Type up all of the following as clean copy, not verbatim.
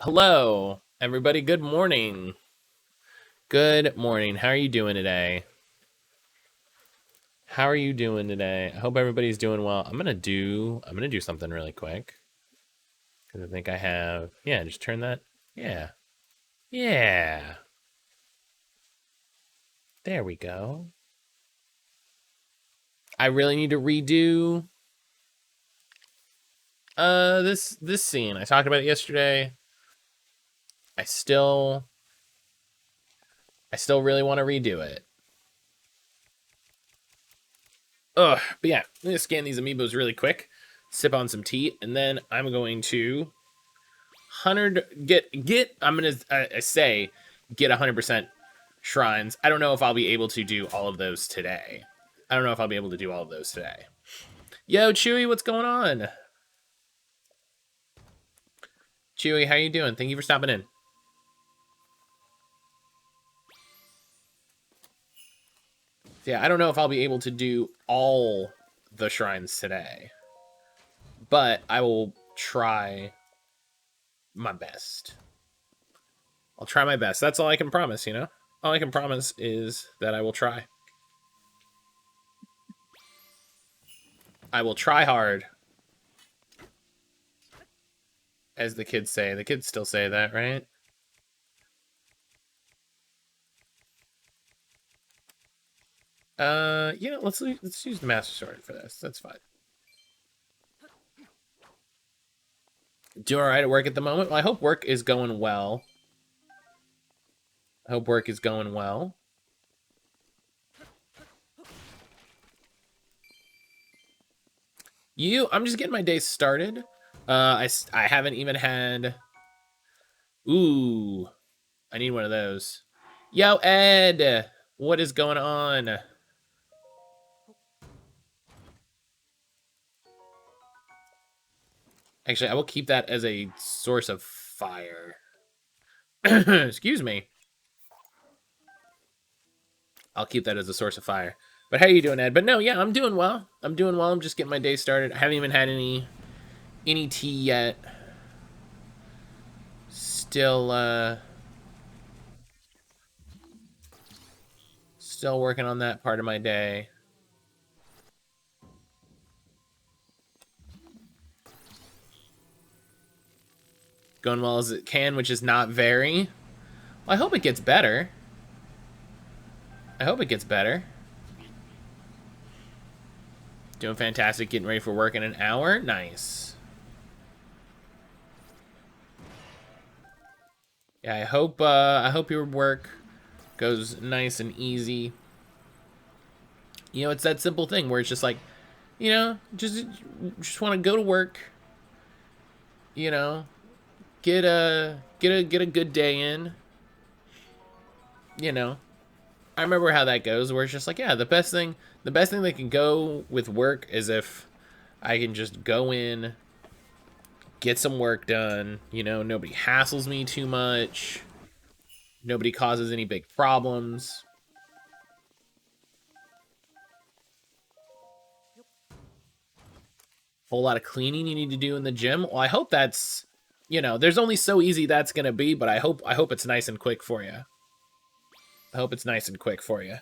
Hello, everybody. Good morning. Good morning. How are you doing today? How are you doing today? I hope everybody's doing well. I'm gonna do something really quick because I think I have. Yeah, just turn that. Yeah, yeah. There we go. I really need to redo this scene. I talked about it yesterday. I still I still really want to redo it. Ugh, but yeah, I'm gonna scan these amiibos really quick, sip on some tea, and then I'm going to 100 get I'm gonna say get 100% shrines. I don't know if I'll be able to do all of those today. Yo, Chewy, what's going on? Chewy, how you doing? Thank you for stopping in. Yeah, I don't know if I'll be able to do all the shrines today, but I will try my best. I'll try my best. That's all I can promise, you know? All I can promise is that I will try. I will try hard, as the kids say. The kids still say that, right? Let's use the Master Sword for this. That's fine. Do all right at work at the moment. Well, I hope work is going well. I hope work is going well. I'm just getting my day started. I haven't even had. Ooh, I need one of those. Yo, Ed, what is going on? Actually, I will keep that as a source of fire. Excuse me. I'll keep that as a source of fire. But how are you doing, Ed? But no, yeah, I'm doing well. I'm just getting my day started. I haven't even had any tea yet. Still working on that part of my day. Going well as it can, which is not very. Well, I hope it gets better. Doing fantastic, getting ready for work in an hour. Nice. Yeah, I hope your work goes nice and easy. You know, it's that simple thing where it's just like, just want to go to work, you know, get a good day in, you know. I remember how that goes where it's just like, yeah, the best thing that can go with work is if I can just go in, get some work done, nobody hassles me too much. Nobody causes any big problems. Whole lot of cleaning you need to do in the gym. Well, I hope that's, there's only so easy that's gonna be, but I hope it's nice and quick for you. I hope it's nice and quick for you.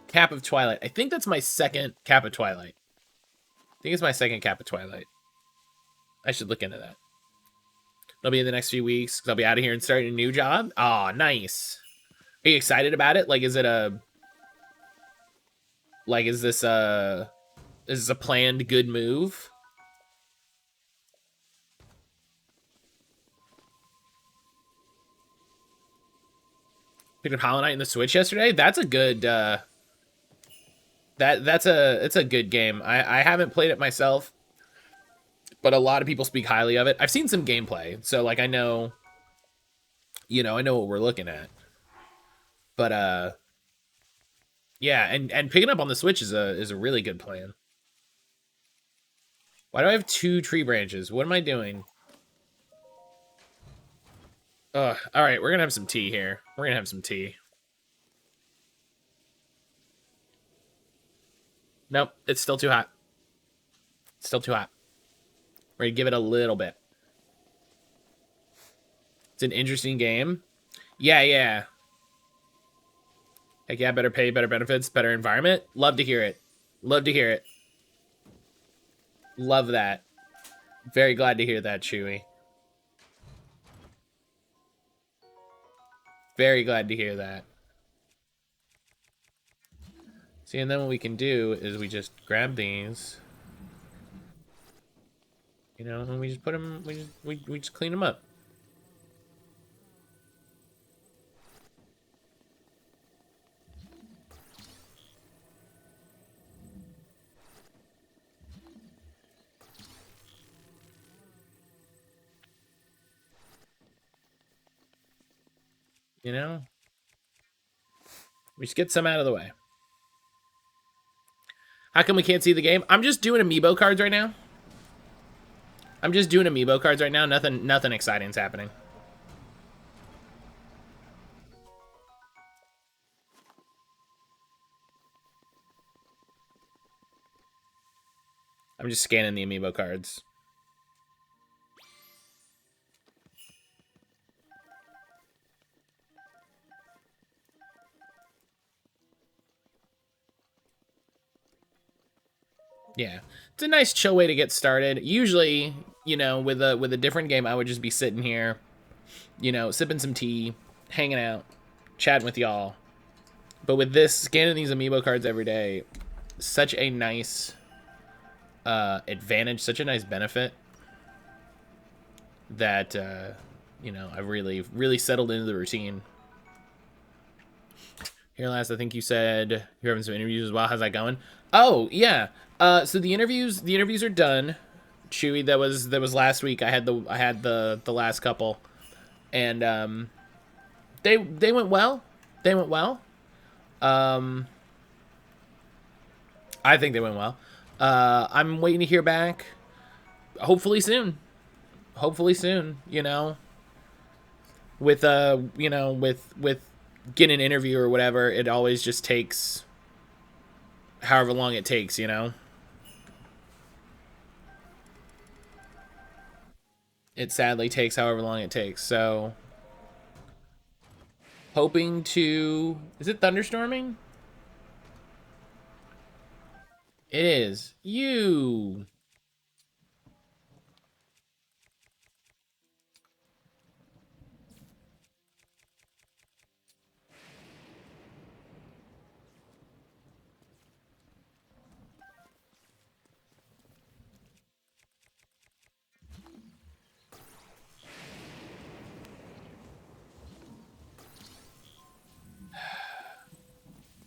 Cap of Twilight. I think that's my second Cap of Twilight. I think it's my second Cap of Twilight. I should look into that. It'll be in the next few weeks because I'll be out of here and starting a new job. Aw, nice. Are you excited about it? Like, is it a... Like, is this a planned good move? Picked up Hollow Knight in the Switch yesterday. That's a good... it's a good game. I haven't played it myself, but a lot of people speak highly of it. I've seen some gameplay, so like I know what we're looking at. But yeah, and picking up on the Switch is a really good plan. Why do I have 2 tree branches? What am I doing? All right, we're gonna have some tea here. We're gonna have some tea. Nope, it's still too hot. Still too hot. We're gonna give it a little bit. It's an interesting game. Yeah, yeah. Heck yeah, better pay, better benefits, better environment. Love to hear it. Love to hear it. Love that. Very glad to hear that, Chewy. Very glad to hear that. See, and then what we can do is we just grab these, you know, and we just put them, we just clean them up. You know? We just get some out of the way. How come we can't see the game? I'm just doing amiibo cards right now. I'm just doing amiibo cards right now. Nothing exciting's happening. I'm just scanning the amiibo cards. Yeah, it's a nice chill way to get started. Usually, you know, with a different game, I would just be sitting here, you know, sipping some tea, hanging out, chatting with y'all. But with this, scanning these amiibo cards every day, such a nice advantage, such a nice benefit that you know, I've really settled into the routine. Here last, I think you said you're having some interviews as well. How's that going? Oh yeah. So the interviews are done. Chewy, that was last week. I had the last couple, and they went well. They went well. I think they went well. I'm waiting to hear back. Hopefully soon. Hopefully soon. You know, with you know, with getting an interview or whatever, it always just takes however long it takes. You know. It sadly takes however long it takes. So, hoping to. Is it thunderstorming? It is. You.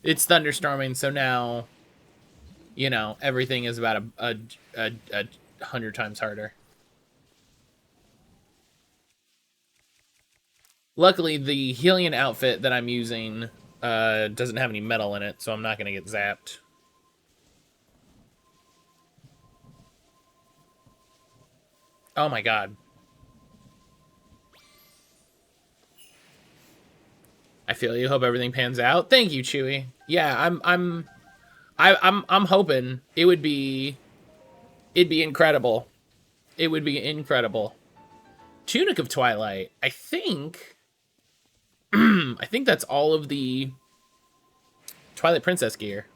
It's thunderstorming, so now, you know, everything is about a 100 times harder. Luckily, the Helion outfit that I'm using doesn't have any metal in it, so I'm not going to get zapped. Oh my god. I feel you. Hope everything pans out. Thank you, Chewy. Yeah, I'm hoping it'd be incredible. It would be incredible. Tunic of Twilight. I think I think that's all of the Twilight Princess gear.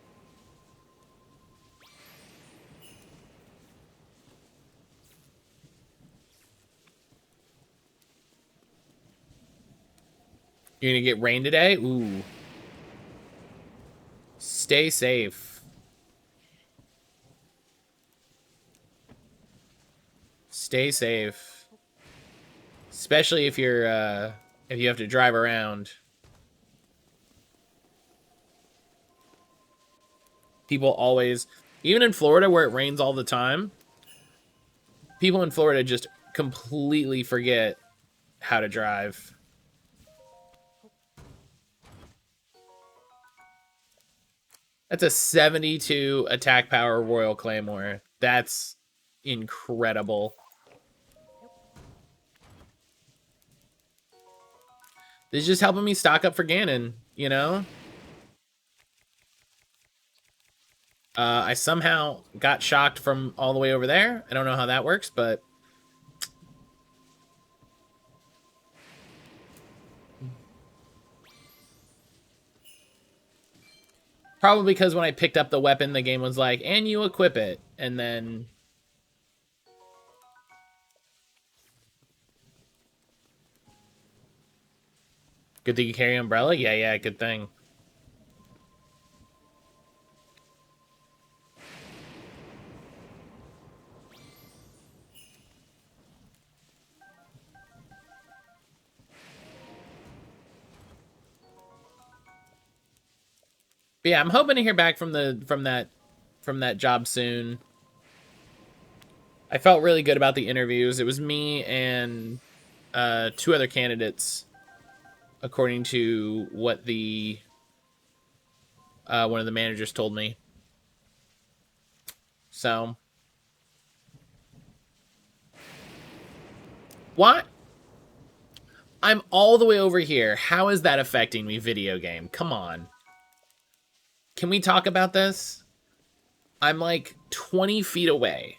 You're gonna get rain today? Ooh. Stay safe. Stay safe. Especially if if you have to drive around. People always, even in Florida where it rains all the time, people in Florida just completely forget how to drive. That's a 72 attack power Royal Claymore. That's incredible. This is just helping me stock up for Ganon, you know? I somehow got shocked from all the way over there. I don't know how that works, but probably because when I picked up the weapon, the game was like, and you equip it. And then... Good thing you carry umbrella? Yeah, yeah, good thing. But yeah, I'm hoping to hear back from that job soon. I felt really good about the interviews. It was me and two other candidates, according to what the one of the managers told me. So, what? I'm all the way over here. How is that affecting me, video game? Come on. Can we talk about this? I'm like 20 feet away.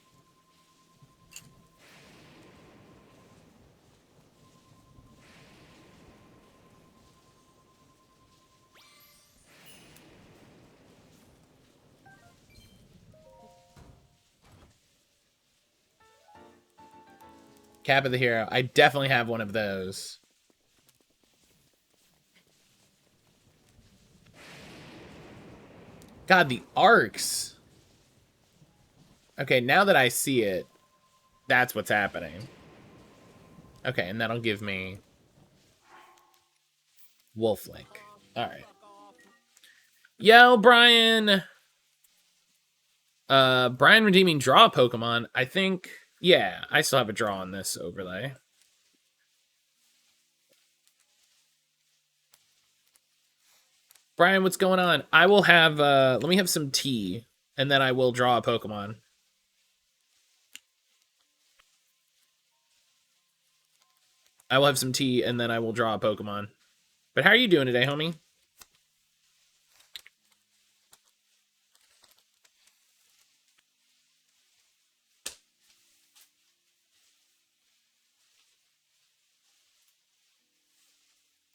Cap of the Hero. I definitely have one of those. God, the arcs. Okay, now that I see it, that's what's happening. Okay, and that'll give me Wolf Link. Alright. Yo, Brian! Brian redeeming draw Pokemon. I think, yeah, I still have a draw on this overlay. Brian, what's going on? I will have, let me have some tea, and then I will draw a Pokemon. I will have some tea, and then I will draw a Pokemon. But how are you doing today, homie?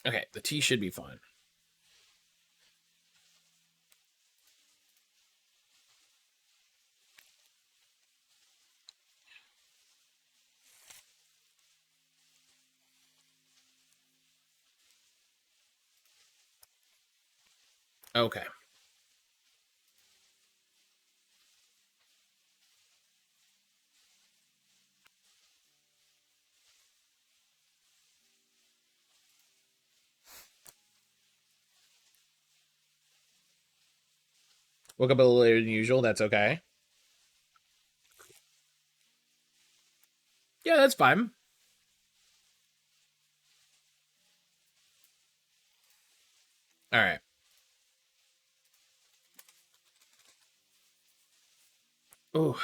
Okay, the tea should be fine. Okay. Woke up a little later than usual. That's okay. Yeah, that's fine. All right. Oh,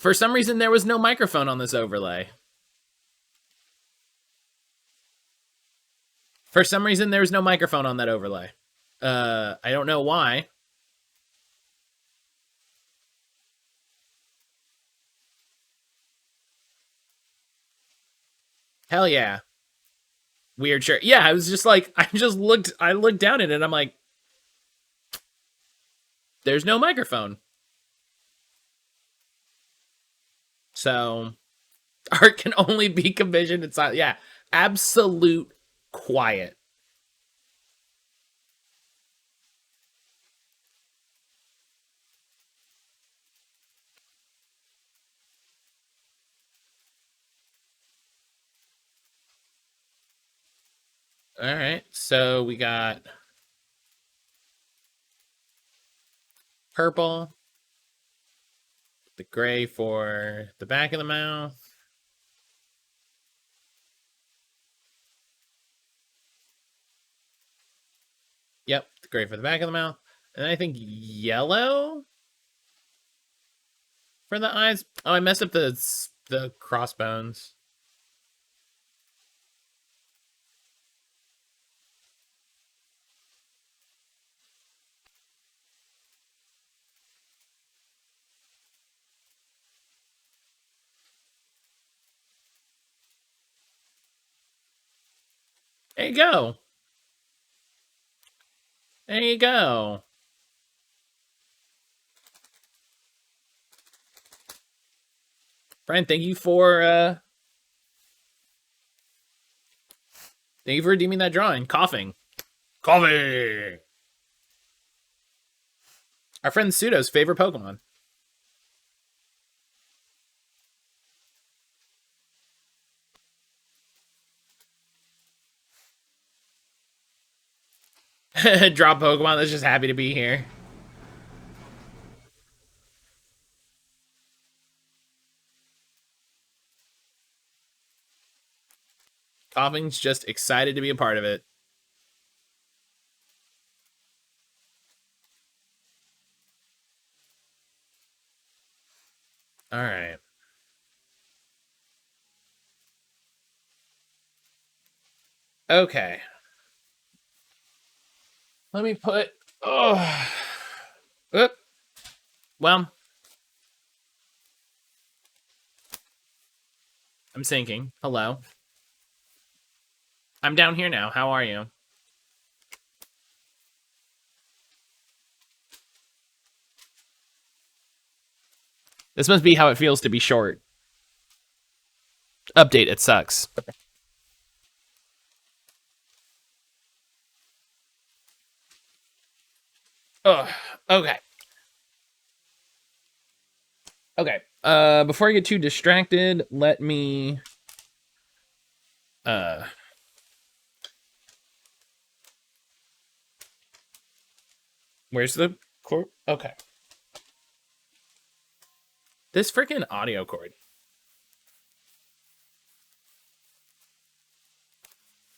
For some reason, there was no microphone on this overlay. For some reason, there was no microphone on that overlay. I don't know why. Hell yeah. Weird shirt. Yeah, I was just like, I looked down at it and I'm like, there's no microphone. So art can only be commissioned inside. Yeah, absolute quiet. All right, so we got purple, the gray for the back of the mouth. Yep, the gray for the back of the mouth. And I think yellow for the eyes. Oh, I messed up the crossbones. There you go. There you go. Brian, thank you for redeeming that drawing. Coughing. Coughing. Our friend Pseudo's favorite Pokemon. Drop Pokemon that's just happy to be here. Coughing's just excited to be a part of it. All right. Okay. Let me put. Oh. Oop. Well, I'm sinking. Hello. I'm down here now. How are you? This must be how it feels to be short. Update, it sucks. Ugh. Okay. Okay. Before I get too distracted, let me where's the cord? Okay. This freaking audio cord.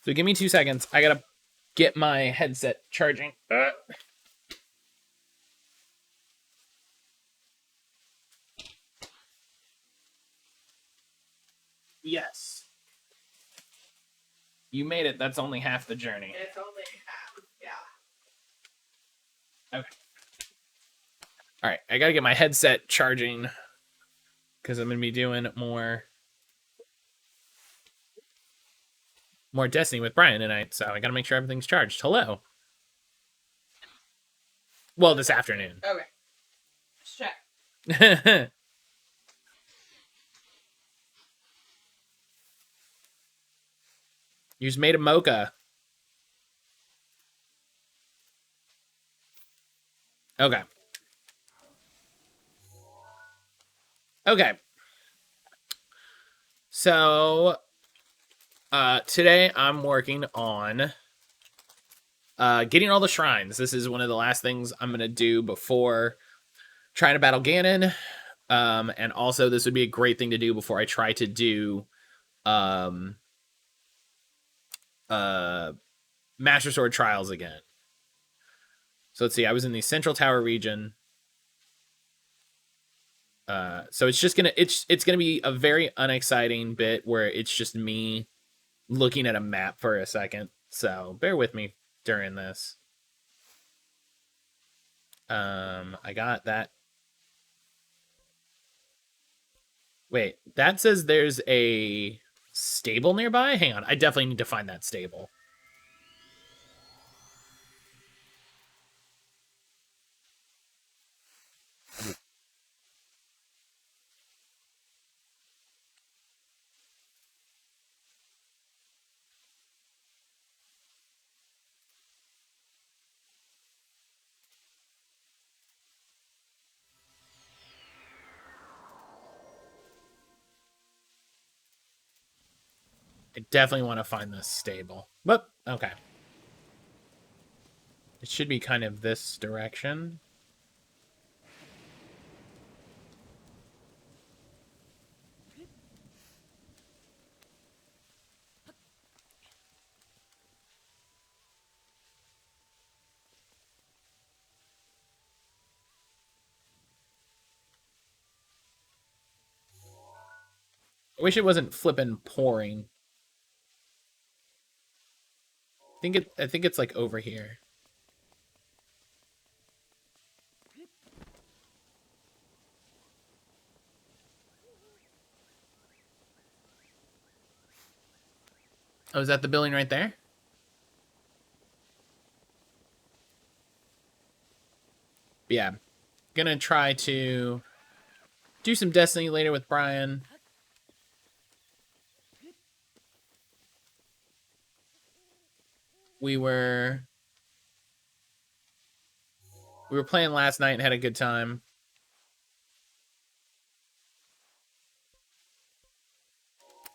So give me 2 seconds. I gotta get my headset charging. Yes. You made it. That's only half the journey. It's only half, yeah. Okay. All right. I gotta get my headset charging because I'm gonna be doing more Destiny with Brian tonight. So I gotta make sure everything's charged. Hello. Well, this afternoon. Okay. Let's check. You just made a mocha. Okay. Okay. So, today I'm working on getting all the shrines. This is one of the last things I'm going to do before trying to battle Ganon. And also, this would be a great thing to do before I try to do Master Sword Trials again. So let's see. I was in the Central Tower region. So it's just gonna it's gonna be a very unexciting bit where it's just me looking at a map for a second. So bear with me during this. I got that. Wait, that says there's a stable nearby? Hang on, I definitely need to find that stable. I definitely want to find this stable. But, okay. It should be kind of this direction. I wish it wasn't flippin' pouring. I think it's like over here. Oh, is that the building right there? Yeah. Gonna try to do some Destiny later with Brian. We were playing last night and had a good time.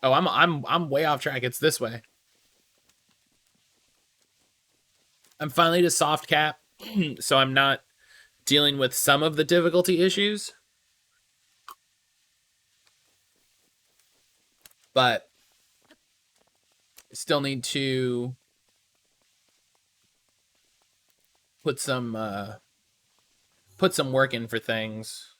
Oh, I'm way off track. It's this way. I'm finally to soft cap, so I'm not dealing with some of the difficulty issues. But still need to put some work in for things.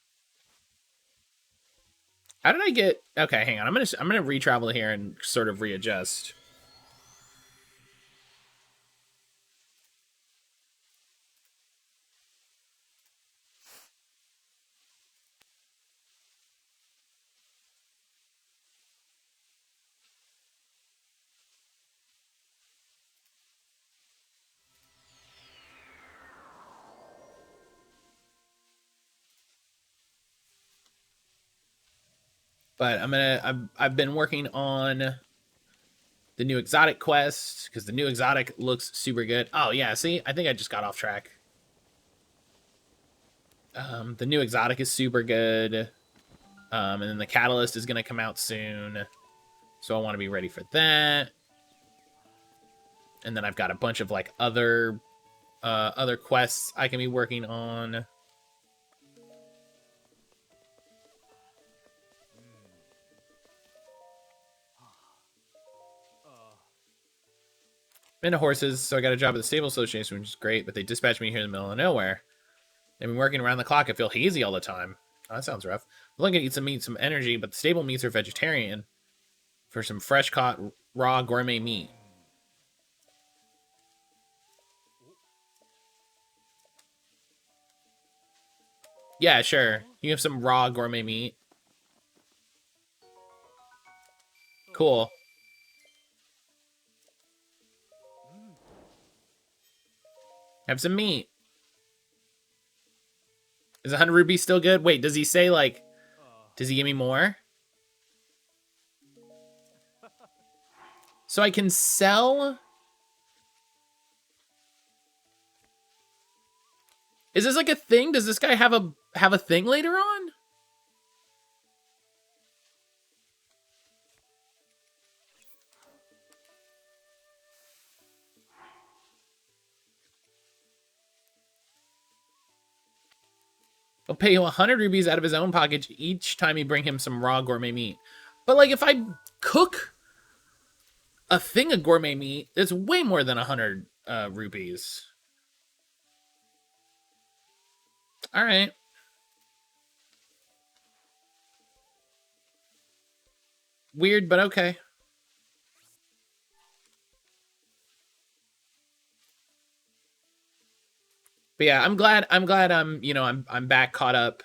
How did I get? Okay, hang on. I'm gonna retravel here and sort of readjust. But I've been working on the new exotic quest because the new exotic looks super good. Oh yeah, see, I think I just got off track. The new exotic is super good, and then the catalyst is gonna come out soon, so I want to be ready for that. And then I've got a bunch of like other quests I can be working on. I'm into horses, so I got a job at the stable association, which is great, but they dispatched me here in the middle of nowhere. I've been working around the clock. I feel hazy all the time. Oh, that sounds rough. I'm looking to eat some meat, some energy, but the stable meats are vegetarian for some fresh caught raw gourmet meat. Yeah, sure. You have some raw gourmet meat. Cool. Have some meat. Is 100 rupees still good? Wait, does he say, like, does he give me more? So I can sell? Is this like a thing? Does this guy have a thing later on? He'll pay you 100 rupees out of his own pocket each time you bring him some raw gourmet meat. But, like, if I cook a thing of gourmet meat, it's way more than 100 rupees. All right. Weird, but okay. But yeah, I'm you know, I'm back caught up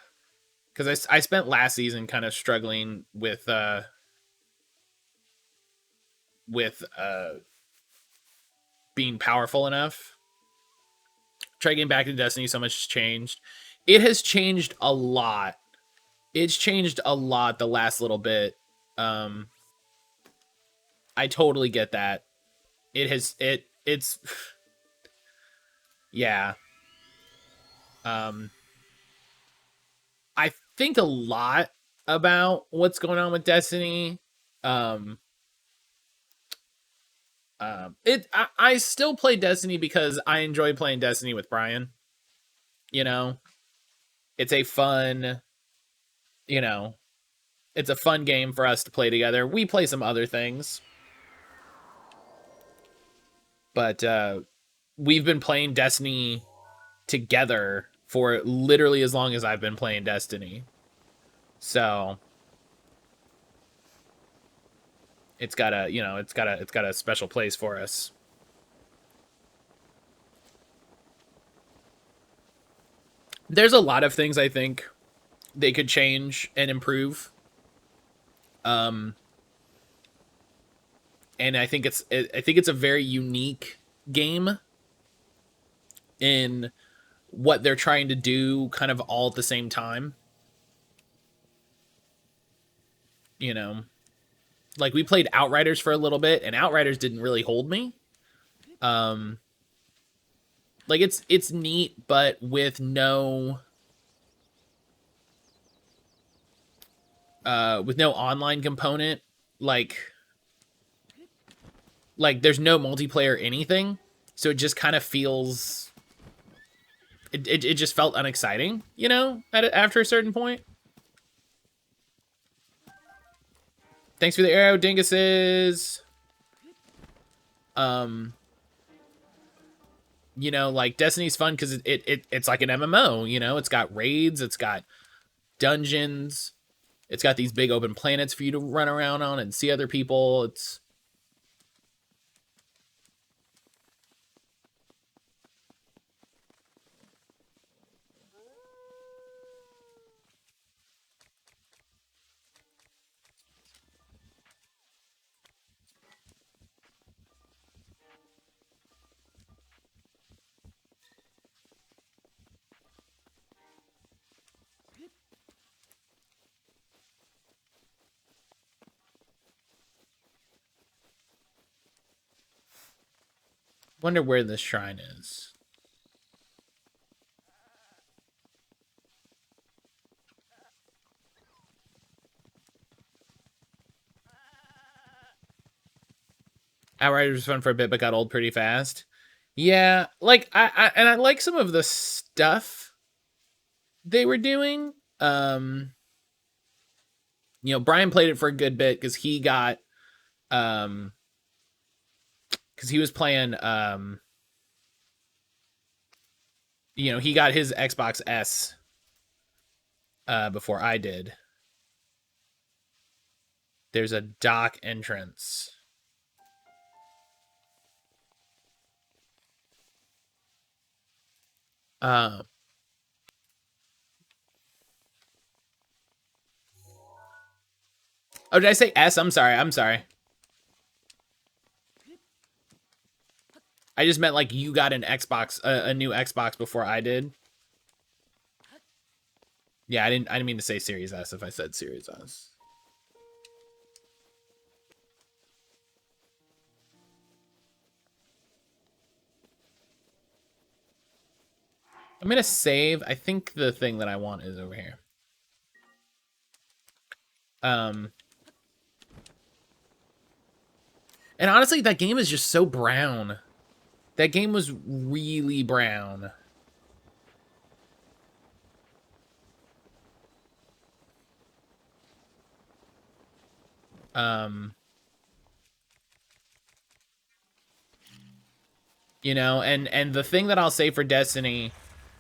because I spent last season kind of struggling with being powerful enough. Try getting back into Destiny, so much has changed. It has changed a lot. It's changed a lot the last little bit. Um I totally get that. It's yeah. Um I think a lot about what's going on with Destiny. Um I still play Destiny because I enjoy playing Destiny with Brian. You know, it's a fun, you know, it's a fun game for us to play together. We play some other things, but we've been playing Destiny together for literally as long as I've been playing Destiny. So it's got a, you know, it's got a special place for us. There's a lot of things I think they could change and improve. Um and I think it's a very unique game in what they're trying to do kind of all at the same time. You know, like we played Outriders for a little bit and Outriders didn't really hold me. Um like it's neat but with no online component, like there's no multiplayer anything. So it just kind of feels it just felt unexciting, you know, after a certain point. Thanks for the arrow, dinguses. Um, you know, like Destiny's fun because it's like an MMO. You know, it's got raids, it's got dungeons, it's got these big open planets for you to run around on and see other people. It's wonder where this shrine is. Outriders was fun for a bit, but got old pretty fast. Yeah, like I like some of the stuff they were doing. You know, Brian played it for a good bit because he got because he was playing you know, he got his Xbox S before I did. There's a dock entrance. Uh, oh, did I say S? I'm sorry. I'm sorry. I just meant like you got an Xbox, a new Xbox before I did. Yeah, I didn't mean to say Series S if I said Series S. I'm gonna save. I think the thing that I want is over here. And honestly, that game is just so brown. That game was really brown. You know, and the thing that I'll say for Destiny,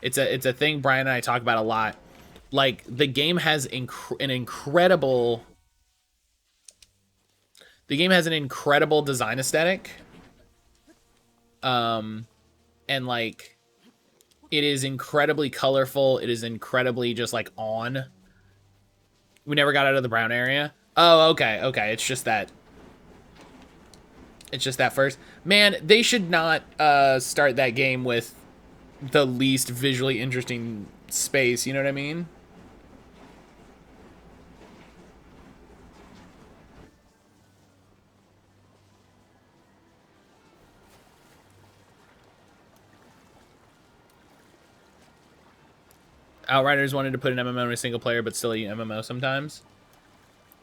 it's a thing Brian and I talk about a lot. Like the game has an incredible The game has an incredible design aesthetic. And like, it is incredibly colorful. It is incredibly just like on. We never got out of the brown area. Oh, okay, okay. It's just that. It's just that first. Man, they should not start that game with the least visually interesting space. You know what I mean? Outriders wanted to put an MMO in a single player, but still a MMO sometimes.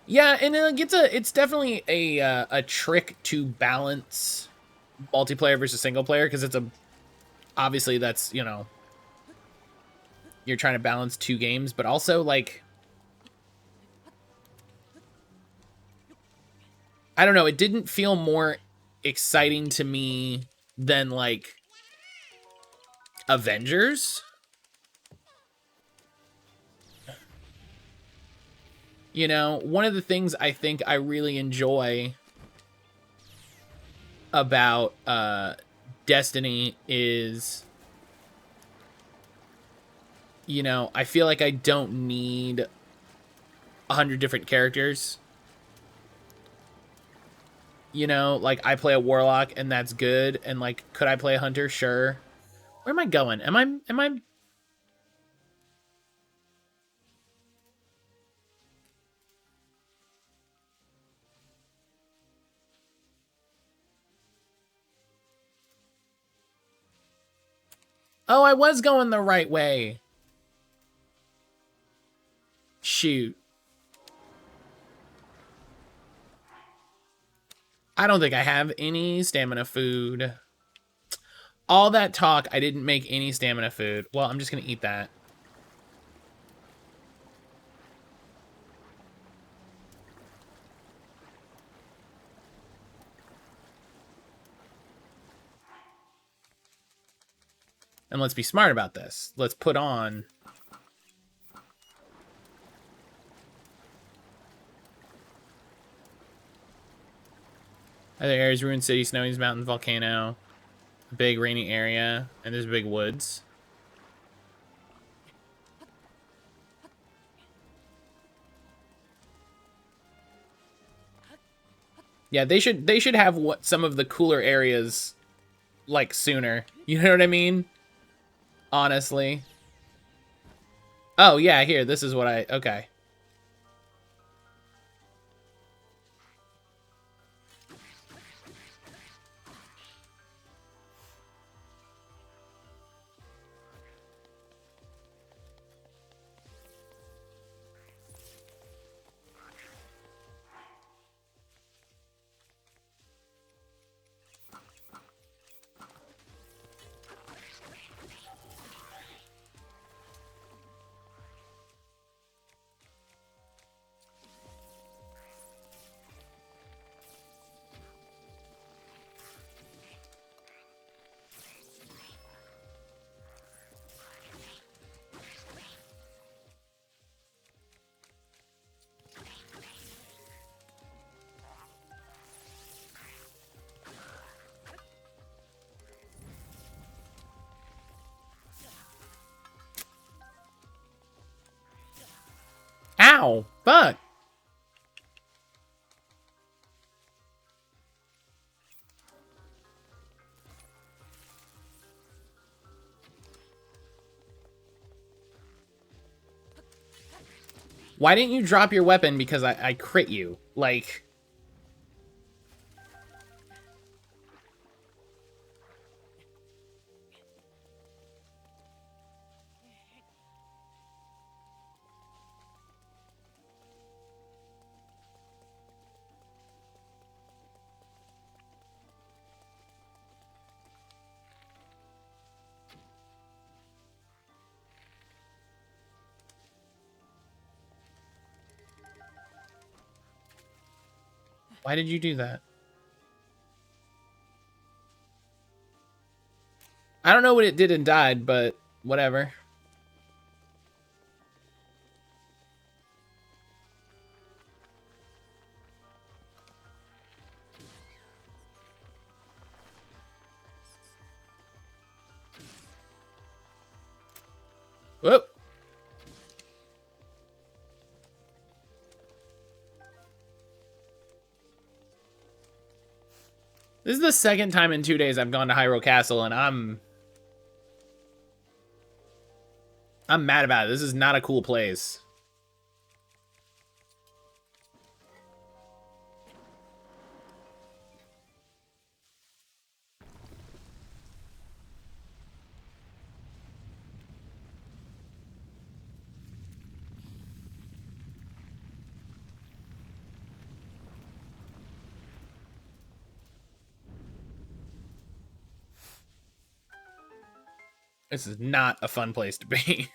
Yeah, and it's definitely a trick to balance multiplayer versus single player, because obviously that's, you know, you're trying to balance two games, but also like, I don't know, it didn't feel more exciting to me than like Avengers. You know, one of the things I think I really enjoy about Destiny is, you know, I feel like I don't need 100 different characters. You know, like I play a warlock and that's good, and like, could I play a hunter? Sure. Where am I going? Am I Oh, I was going the right way. Shoot. I don't think I have any stamina food. All that talk, I didn't make any stamina food. Well, I'm just gonna eat that. And let's be smart about this. Let's put on... Other areas, ruined city, snowy mountain, volcano, a big rainy area, and there's big woods. Yeah, they should have some of the cooler areas like sooner. You know what I mean? Honestly. Oh yeah, here, this is what okay. Ow! Fuck! Why didn't you drop your weapon? Because I crit you. Like... Why did you do that? I don't know what it did and died, but whatever. This is the second time in 2 days I've gone to Hyrule Castle, and I'm mad about it. This is not a cool place. This is not a fun place to be.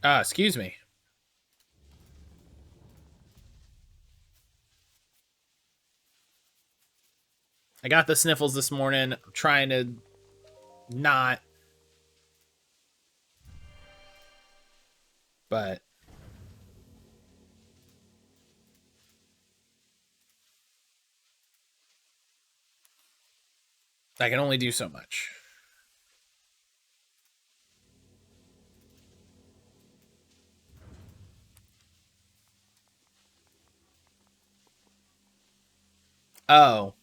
Excuse me. I got the sniffles this morning. I'm trying to not. But I can only do so much. Oh.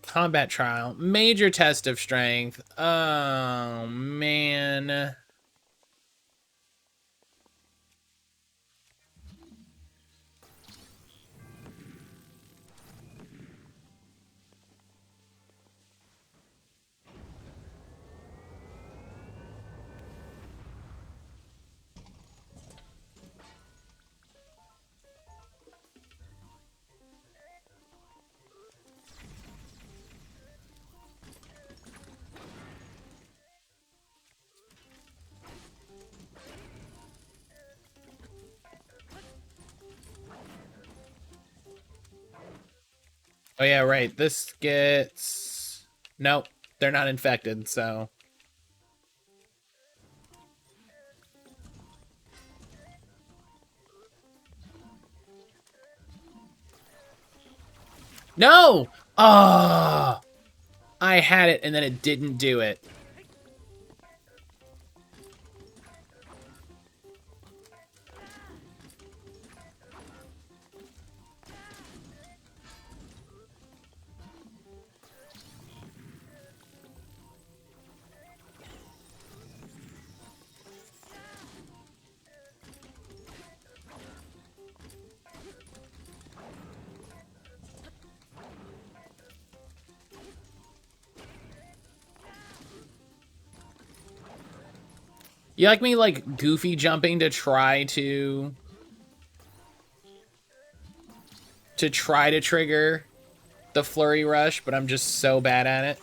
Combat trial. Major test of strength. Oh, man. Oh, yeah, right. This gets... Nope. They're not infected, so... No! Oh! I had it, and then it didn't do it. You like me, like, goofy jumping to try to... to try to trigger the flurry rush, but I'm just so bad at it.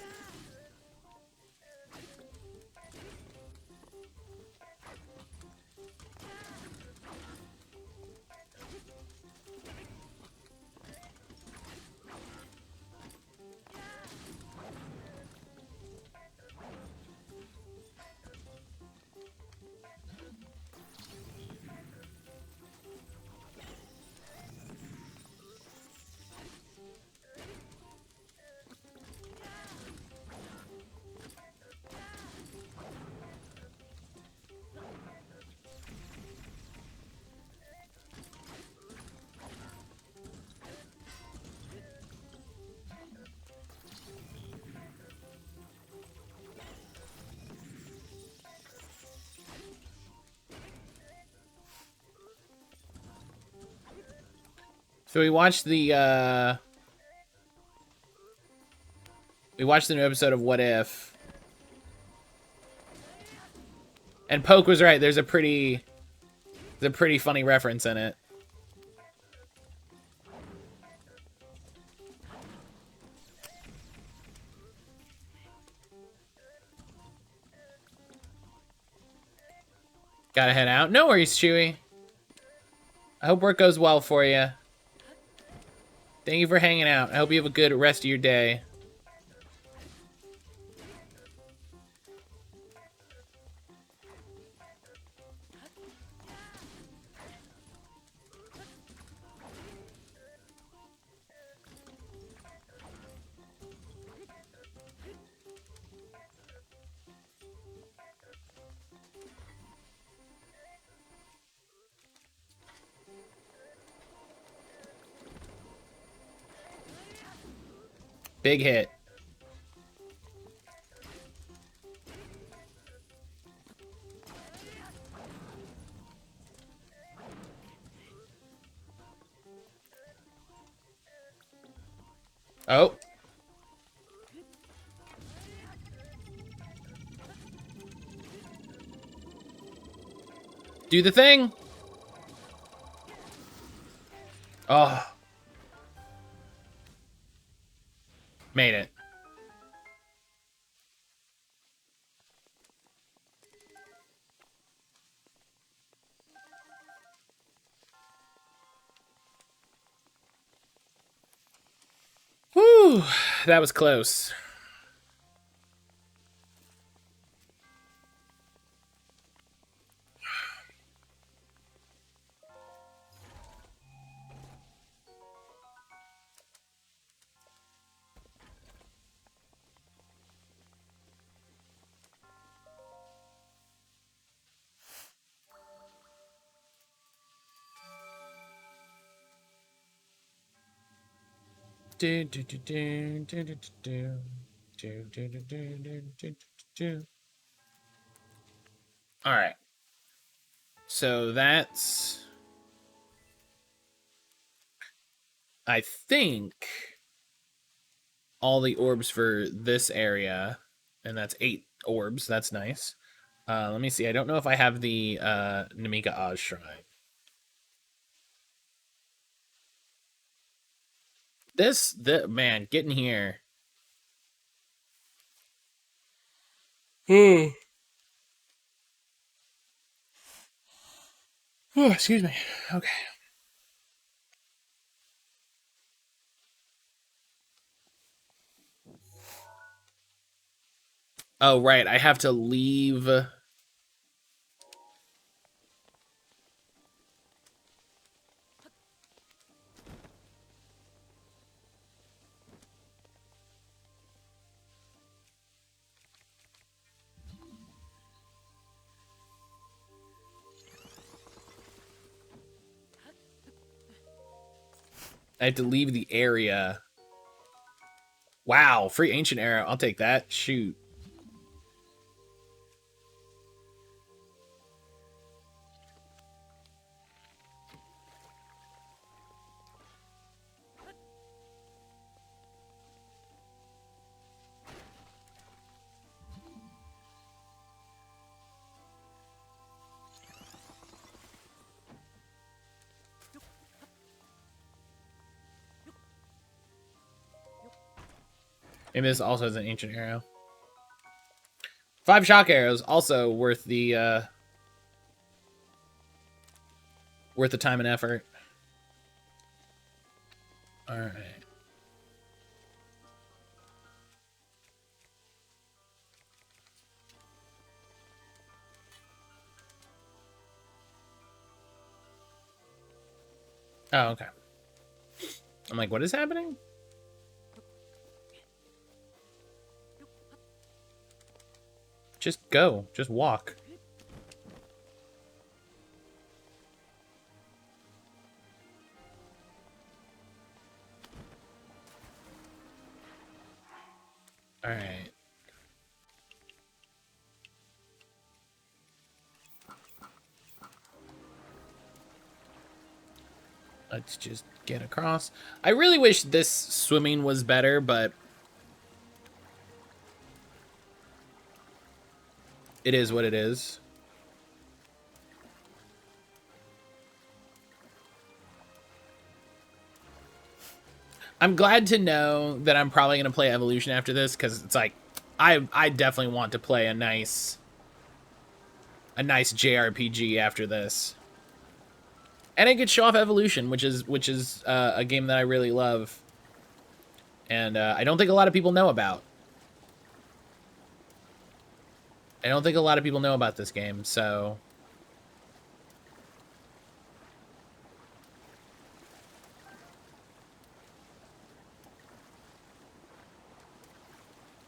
So we watched the new episode of What If. And Poke was right, there's a pretty funny reference in it. Gotta head out. No worries, Chewy. I hope work goes well for you. Thank you for hanging out. I hope you have a good rest of your day. Big hit. Oh. Do the thing. Oh. Made it. Whew. That was close. All right. So that's, I think, all the orbs for this area, and that's 8 orbs. That's nice. Let me see. I don't know if I have the Namika Oz shrine. The man, get in here. Oh, excuse me. Okay. Oh, right. I have to leave. I have to leave the area. Wow, free ancient arrow. I'll take that. Shoot. Maybe this also has an ancient arrow. 5 shock arrows, also worth the time and effort. All right. Oh, okay. I'm like, what is happening? Just go. Just walk. All right. Let's just get across. I really wish this swimming was better, but it is what it is. I'm glad to know that I'm probably going to play Evolution after this, because it's like, I definitely want to play a nice JRPG after this. And I could show off Evolution, which is a game that I really love. And I don't think a lot of people know about. I don't think a lot of people know about this game, so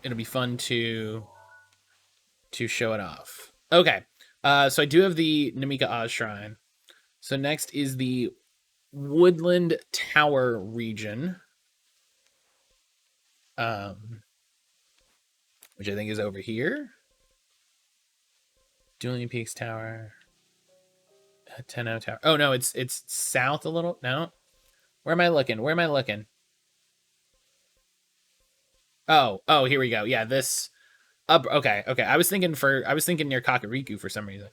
it'll be fun to show it off. Okay, so I do have the Namika Oz Shrine. So next is the Woodland Tower region. Um, which I think is over here. Julian Peaks Tower. Tenno Tower. Oh no, it's south a little. No. Where am I looking? Where am I looking? Oh, here we go. Yeah, this up. Okay. I was thinking near Kakariko for some reason.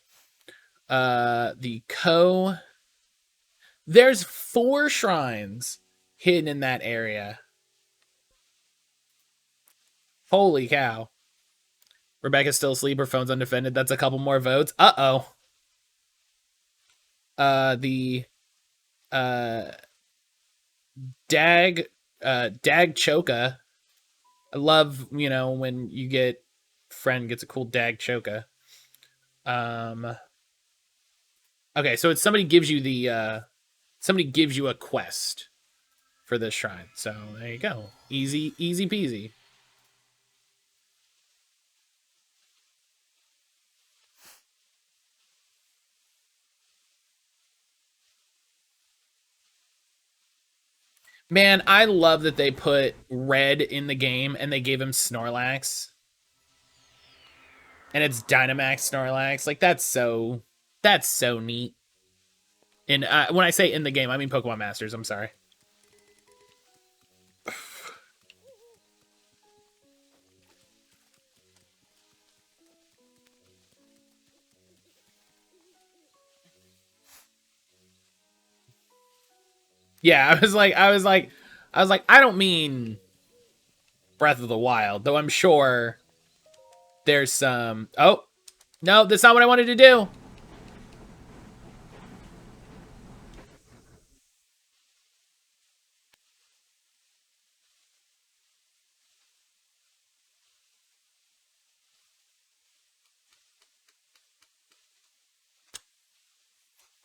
The Ko. There's 4 shrines hidden in that area. Holy cow. Rebecca's still asleep. Her phone's undefended. That's a couple more votes. Uh-oh. The uh Dag Dag Choka. I love, when you get friend gets a cool Dag Choka. Okay, so it's somebody gives you a quest for this shrine. So there you go. Easy peasy. Man, I love that they put Red in the game and they gave him Snorlax. And it's Dynamax Snorlax. Like that's so neat. And when I say in the game, I mean Pokemon Masters. I'm sorry. Yeah, I don't mean Breath of the Wild, though I'm sure there's some. Oh, no, that's not what I wanted to do.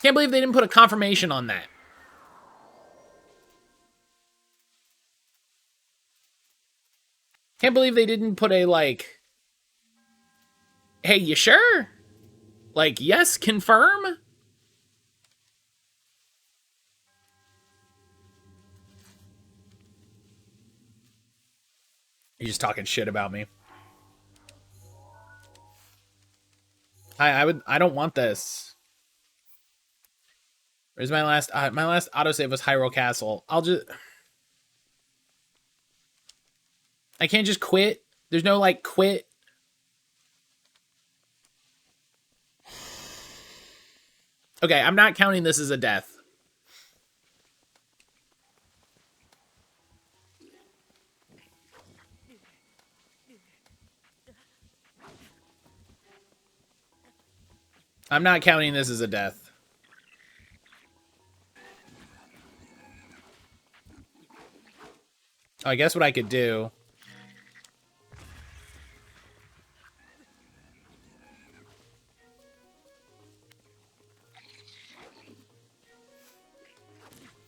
Can't believe they didn't put a confirmation on that. Can't believe they didn't put a, like, hey, you sure? Like, yes, confirm? You're just talking shit about me. I don't want this. Where's my last autosave was Hyrule Castle. I can't just quit. There's no, like, quit. Okay, I'm not counting this as a death. I'm not counting this as a death. Oh, I guess what I could do.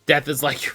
Death is like...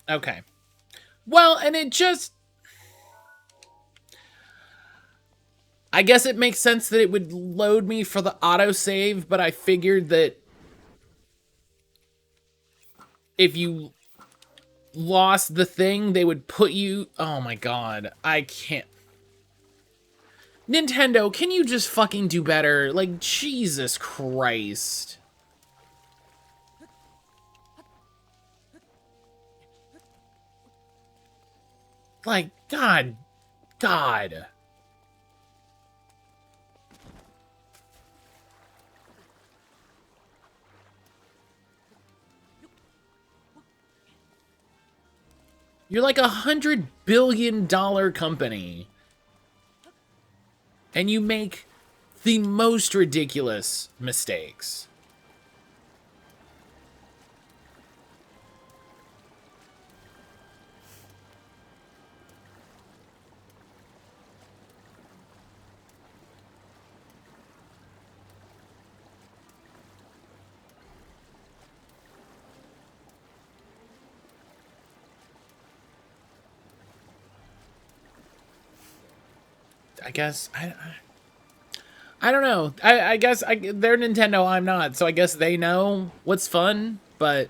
Okay. Well, and it just... I guess it makes sense that it would load me for the autosave, but I figured that if you lost the thing, they would put you... Oh my god. I can't... Nintendo, can you just fucking do better? Like, Jesus Christ. Like, God. You're like $100 billion company. And you make the most ridiculous mistakes. I guess I don't know. I guess they're Nintendo. I'm not. So I guess they know what's fun. But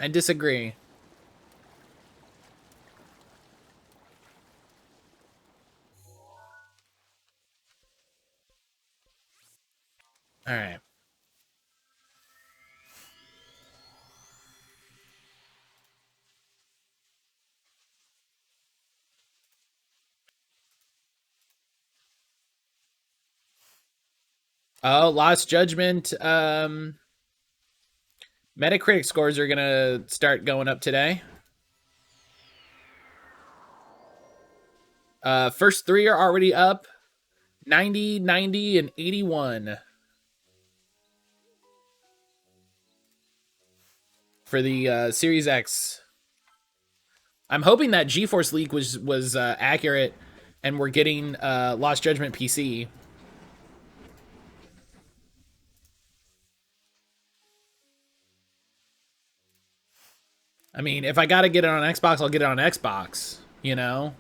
I disagree. All right. Oh, Lost Judgment. Metacritic scores are gonna start going up today. First three are already up. 90, 90, and 81 for the Series X. I'm hoping that GeForce leak was accurate, and we're getting Lost Judgment PC. I mean, if I gotta get it on Xbox, I'll get it on Xbox. You know,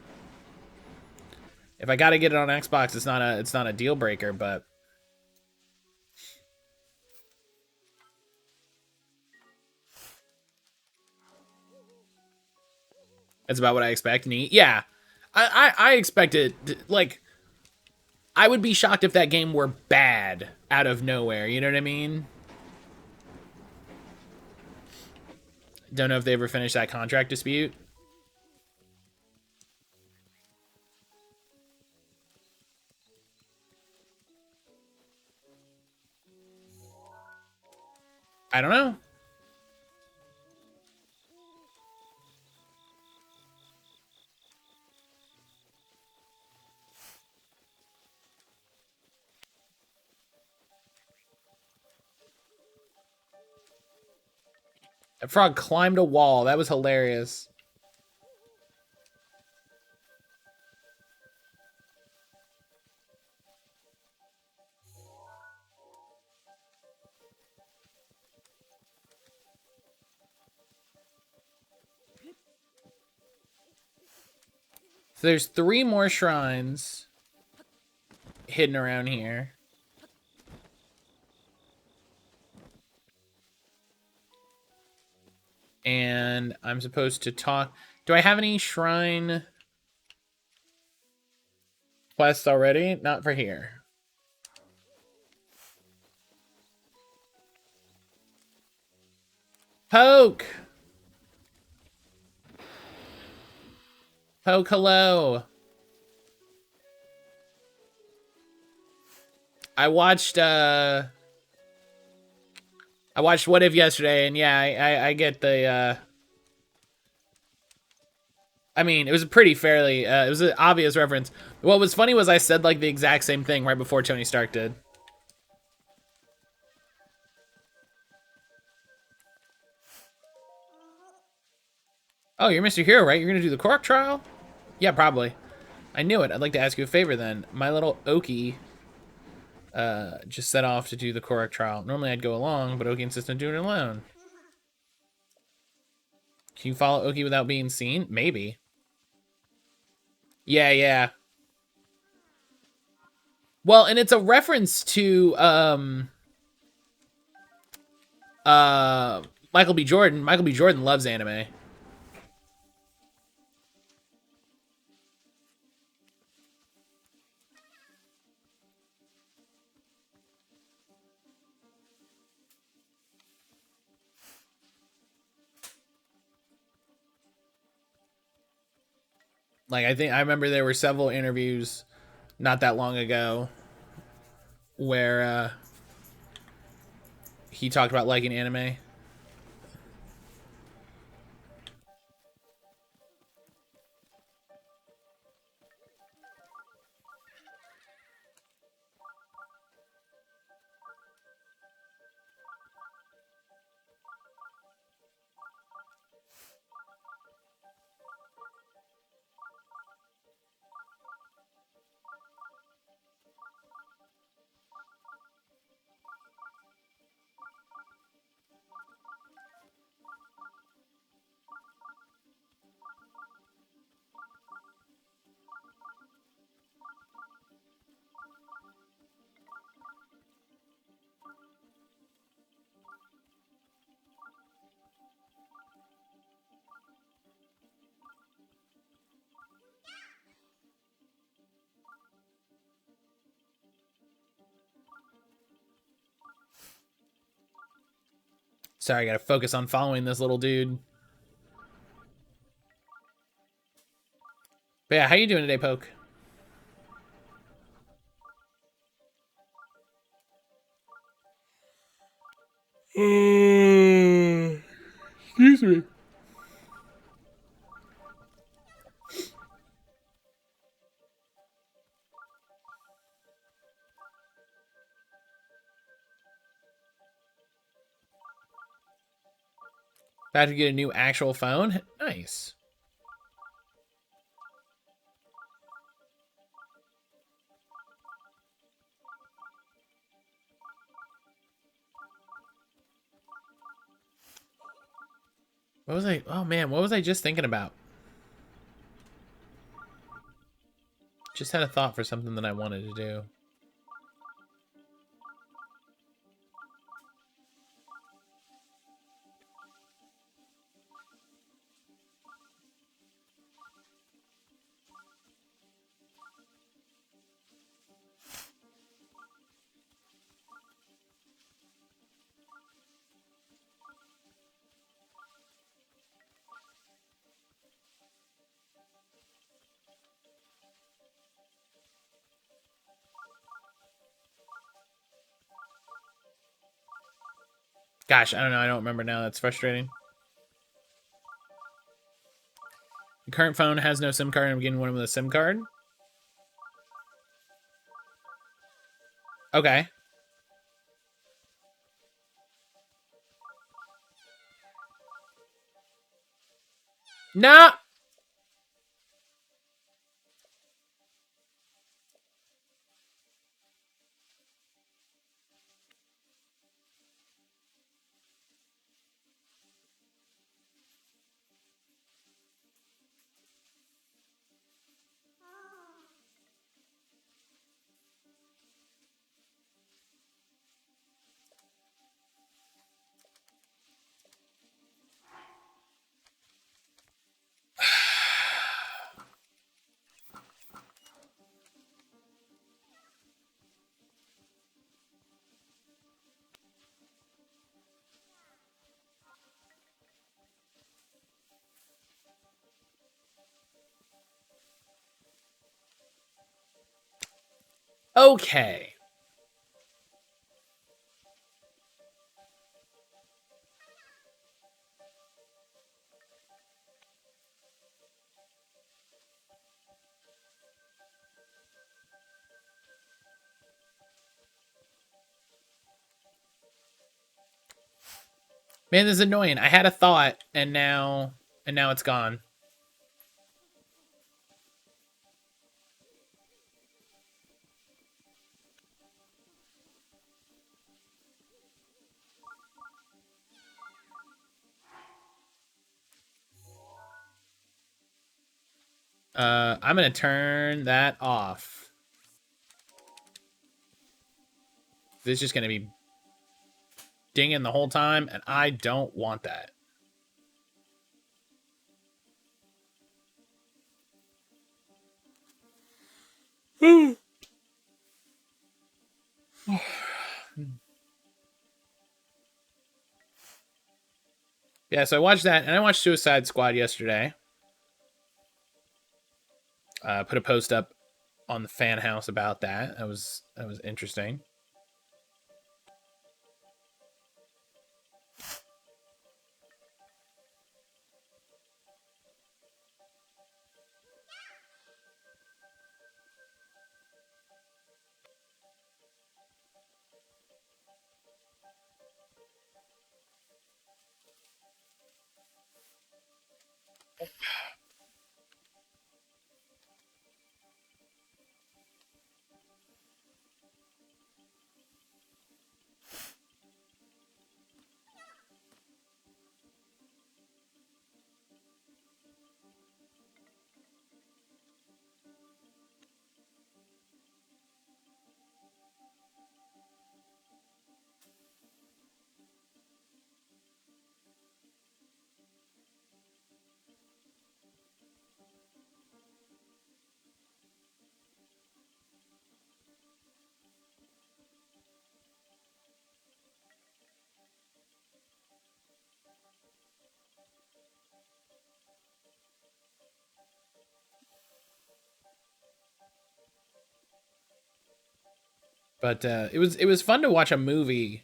if I gotta get it on Xbox, it's not a deal breaker, but it's about what I expect. Neat, yeah. I expect it. Like, I would be shocked if that game were bad out of nowhere. You know what I mean? Don't know if they ever finished that contract dispute. I don't know. That frog climbed a wall. That was hilarious. So there's 3 more shrines hidden around here. And I'm supposed to talk. Do I have any shrine quests already? Not for here. Poke! Poke, hello. I watched What If yesterday, and yeah, I get the I mean, it was a pretty fairly it was an obvious reference. What was funny was I said like the exact same thing right before Tony Stark did. Oh, you're Mr. Hero, right? You're gonna do the Korok trial? Yeah, probably. I knew it. I'd like to ask you a favor then. My little Oki just set off to do the Korok trial. Normally I'd go along, but Oki insists on doing it alone. Can you follow Oki without being seen? Maybe. Yeah, yeah. Well, and it's a reference to Michael B. Jordan. Michael B. Jordan loves anime. Like, I remember there were several interviews not that long ago where he talked about liking anime. Sorry, I gotta focus on following this little dude. But yeah, how you doing today, Poke? Excuse me. About to get a new actual phone? Nice. What was I? Oh man, what was I just thinking about? Just had a thought for something that I wanted to do. Gosh, I don't know. I don't remember now. That's frustrating. The current phone has no SIM card. I'm getting one with a SIM card. Okay. No. Okay. Man, this is annoying. I had a thought, and now it's gone. I'm gonna turn that off. This is just gonna be dinging the whole time, and I don't want that. Yeah, so I watched that, and I watched Suicide Squad yesterday. Put a post up on the fan house about that. That was interesting. But it was fun to watch a movie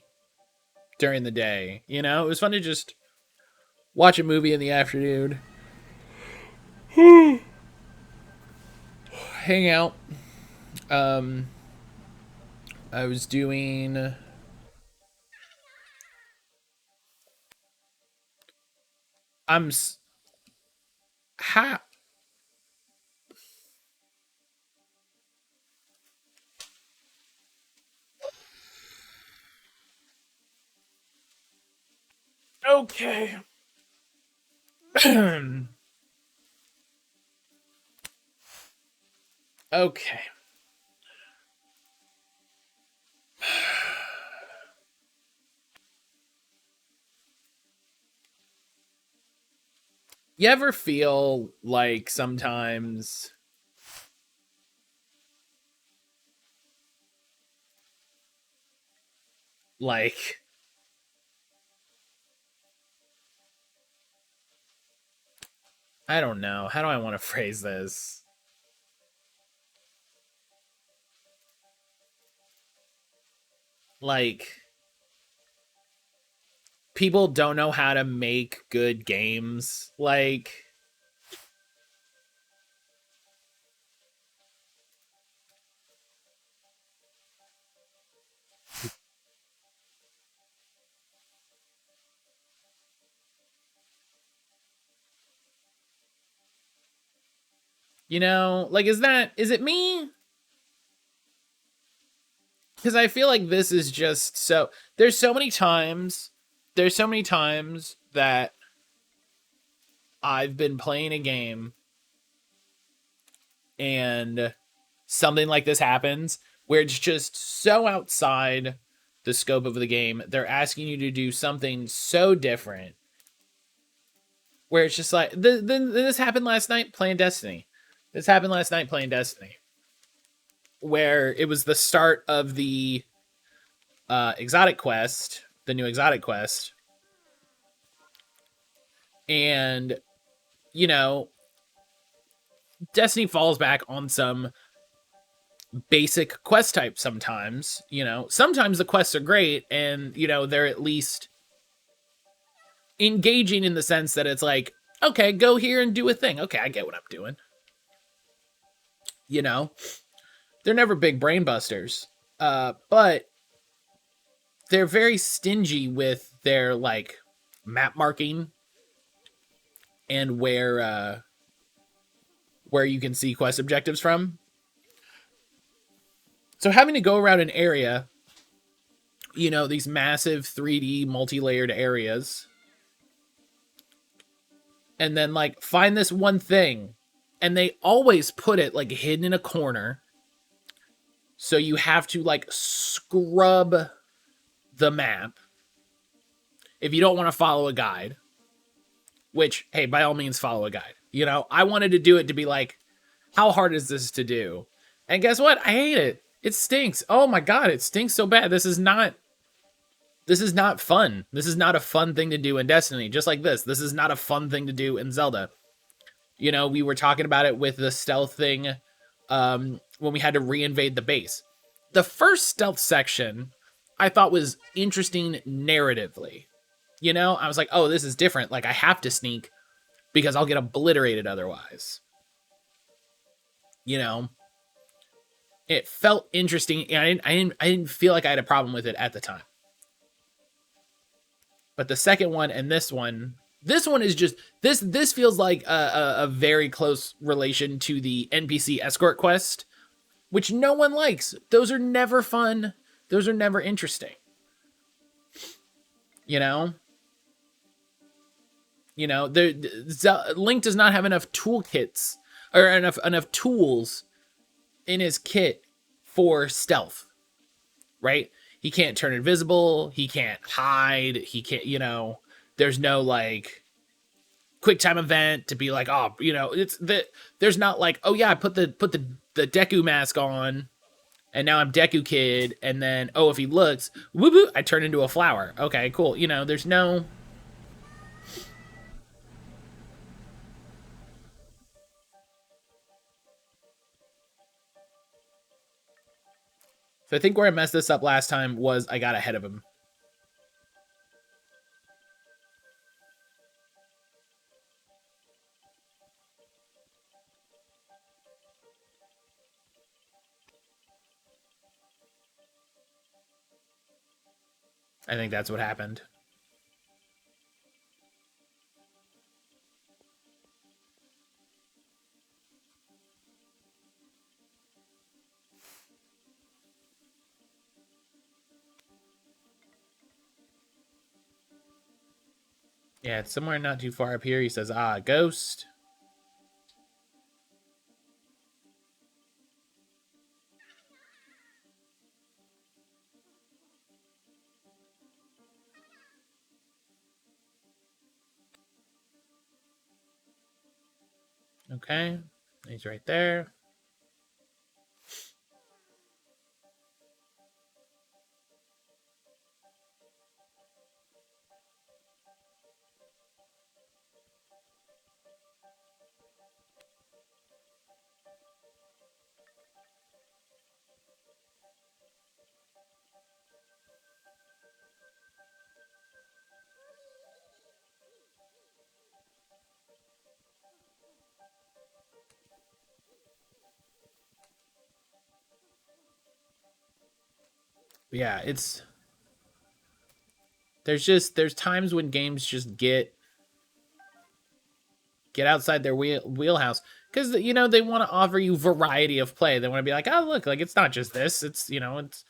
during the day. You know, it was fun to just watch a movie in the afternoon, hang out. Um, I was doing. I'm ha. Okay. Okay. You ever feel like sometimes like I don't know, how do I want to phrase this? Like people don't know how to make good games. Like like is it me? Cuz I feel like this is just so there's so many times that I've been playing a game and something like this happens where it's just so outside the scope of the game. They're asking you to do something so different where it's just like this happened last night playing Destiny. This happened last night playing Destiny, where it was the start of the exotic quest, the new exotic quest, and you know, Destiny falls back on some basic quest type sometimes. Sometimes the quests are great and they're at least engaging in the sense that it's like, okay, go here and do a thing. Okay, I get what I'm doing. They're never big brain busters, but they're very stingy with their like map marking and where you can see quest objectives from. So having to go around an area, these massive 3D multi-layered areas, and then like find this one thing, and they always put it like hidden in a corner, so you have to like scrub the map if you don't want to follow a guide. Which, hey, by all means follow a guide. I wanted to do it to be like, how hard is this to do? And guess what? I hate it. It stinks. Oh my god, it stinks so bad. This is not fun. This is not a fun thing to do in Destiny. Just like this is not a fun thing to do in Zelda. We were talking about it with the stealth thing when we had to reinvade the base. The first stealth section I thought was interesting narratively. I was like, oh, this is different. Like, I have to sneak because I'll get obliterated otherwise. It felt interesting, and I didn't feel like I had a problem with it at the time. But the second one and this one is just this feels like a very close relation to the NPC escort quest, which no one likes. Those are never fun. Those are never interesting. Link does not have enough toolkits or enough tools in his kit for stealth, right? He can't turn invisible. He can't hide. He can't, there's no like quick time event to be like, oh, there's not like, oh yeah, I put the Deku mask on and now I'm Deku Kid. And then, oh, if he looks, whoop, I turn into a flower. Okay, cool. There's no, So I think where I messed this up last time was I got ahead of him. I think that's what happened. Yeah, it's somewhere not too far up here. He says, ah, ghost. Okay, he's right there. Yeah, there's times when games just get outside their wheelhouse because they want to offer you variety of play. They want to be like, oh look, like it's not just this. It's it's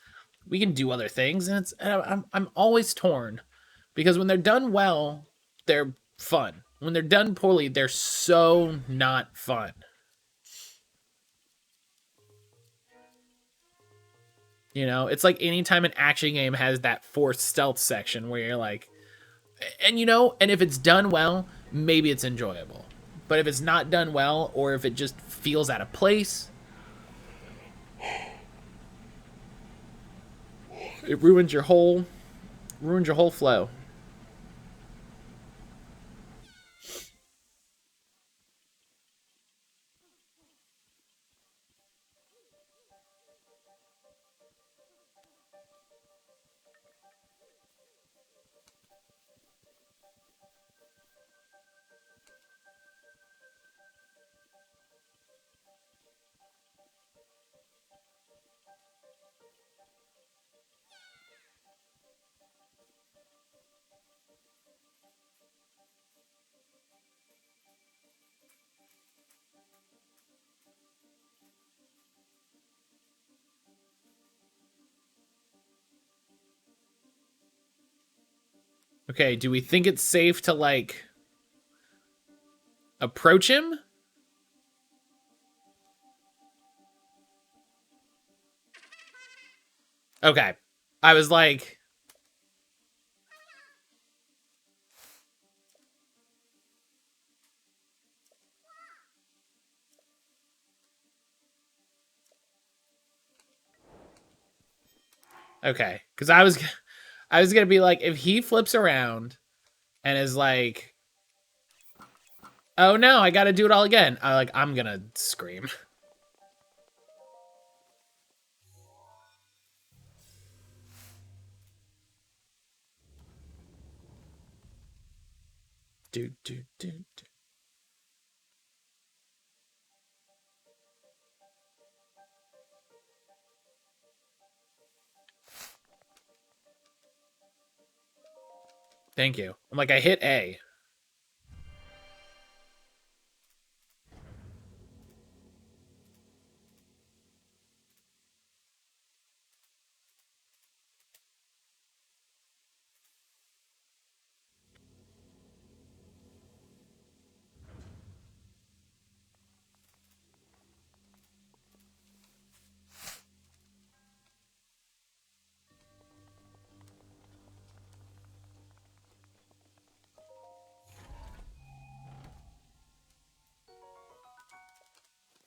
we can do other things, and I'm always torn because when they're done well, they're fun. When they're done poorly, they're so not fun. It's like anytime an action game has that forced stealth section where you're like, and if it's done well, maybe it's enjoyable. But if it's not done well, or if it just feels out of place, it ruins your whole flow. Okay, do we think it's safe to like approach him? Okay. I was like, okay, cuz I was going to be like if he flips around and is like, "Oh no, I got to do it all again." I'm going to scream. Dude, dude, dude. Thank you. I'm like I hit A.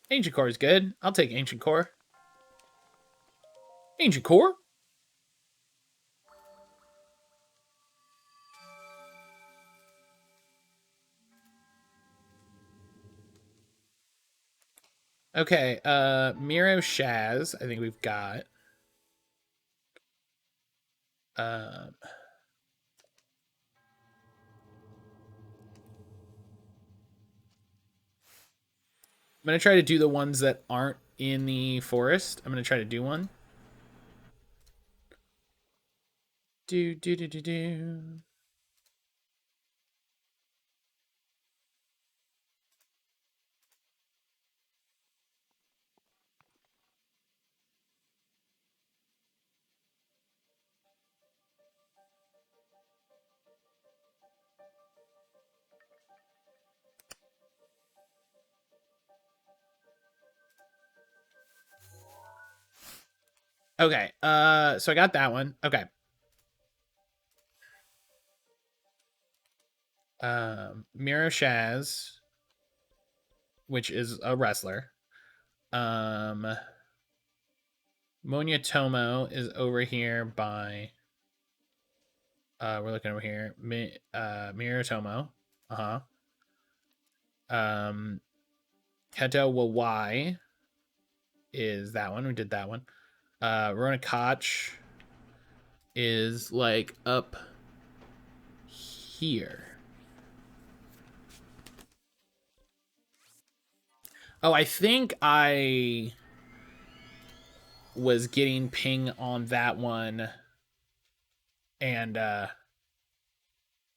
Ancient core is good. I'll take ancient core. Ancient core? Okay, Miro Shaz, I think we've got. I'm gonna try to do the ones that aren't in the forest. I'm gonna try to do one. Do do do do do. Okay. So I got that one. Okay. Miro Shaz, which is a wrestler. Monya Tomo is over here by. We're looking over here. Miro Tomo. Uh huh. Keto Wawai is that one. We did that one. Rona Koch is like up here. Oh, I think I was getting ping on that one and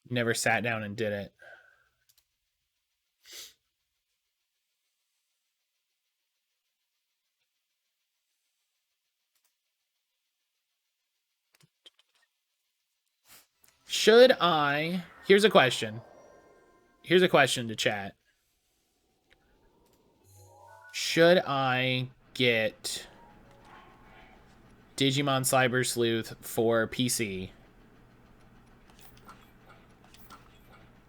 never sat down and did it. Should I? Here's a question. Here's a question to chat. Should I get Digimon Cyber Sleuth for PC?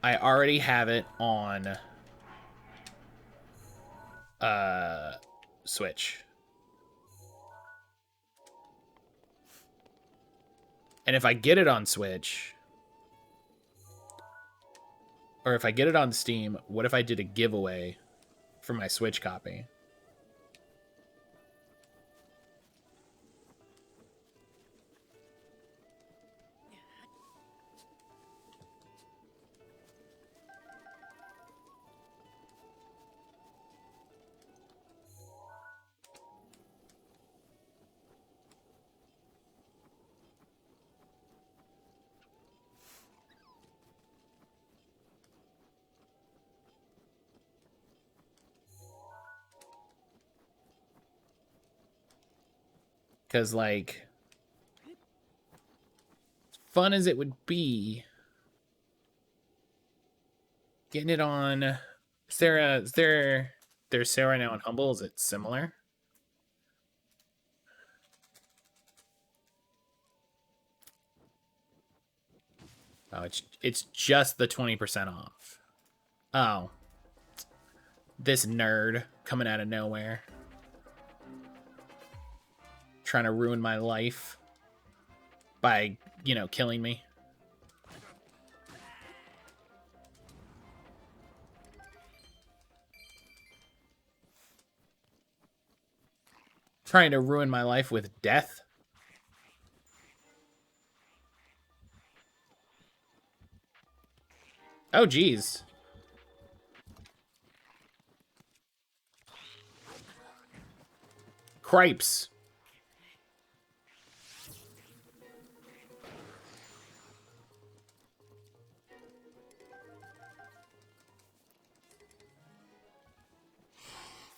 I already have it on Switch. And if I get it on Switch, or if I get it on Steam, what if I did a giveaway for my Switch copy? Because, like, fun as it would be, getting it on Sarah. There's Sarah now on Humble. Is it similar? Oh, it's just the 20% off. Oh, this nerd coming out of nowhere, trying to ruin my life by, killing me. Trying to ruin my life with death. Oh, geez. Cripes.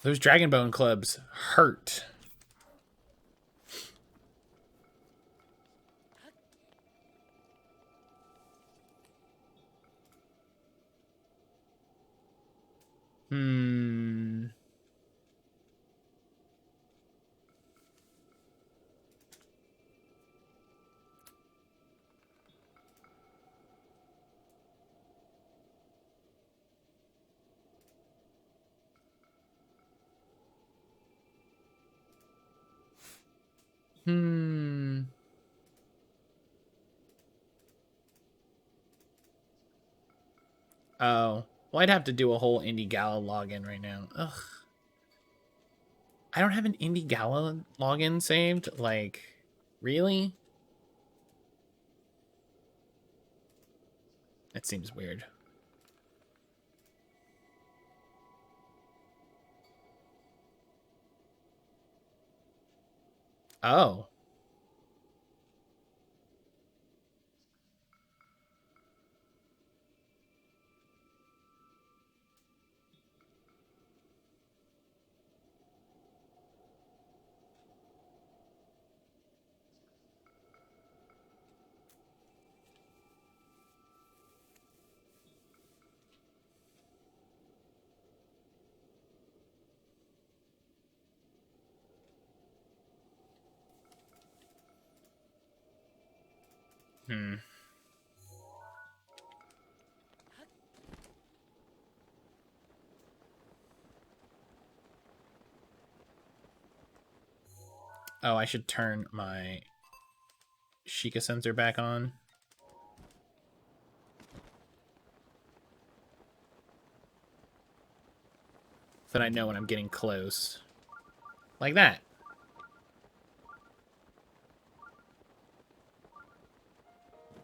Those Dragon Bone clubs hurt. Hmm. Hmm. Oh. Well, I'd have to do a whole Indie Gala login right now. Ugh. I don't have an Indie Gala login saved? Like, really? It seems weird. Oh. Hmm. Oh, I should turn my Sheikah sensor back on. So that I know when I'm getting close. Like that.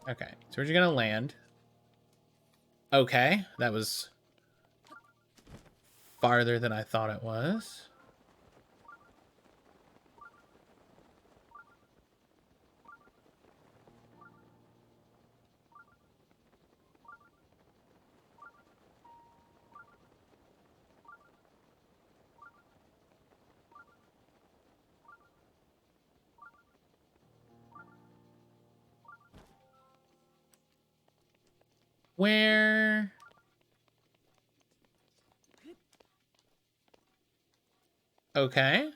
Okay, so we're just gonna land. Okay, that was farther than I thought it was. Where? Okay.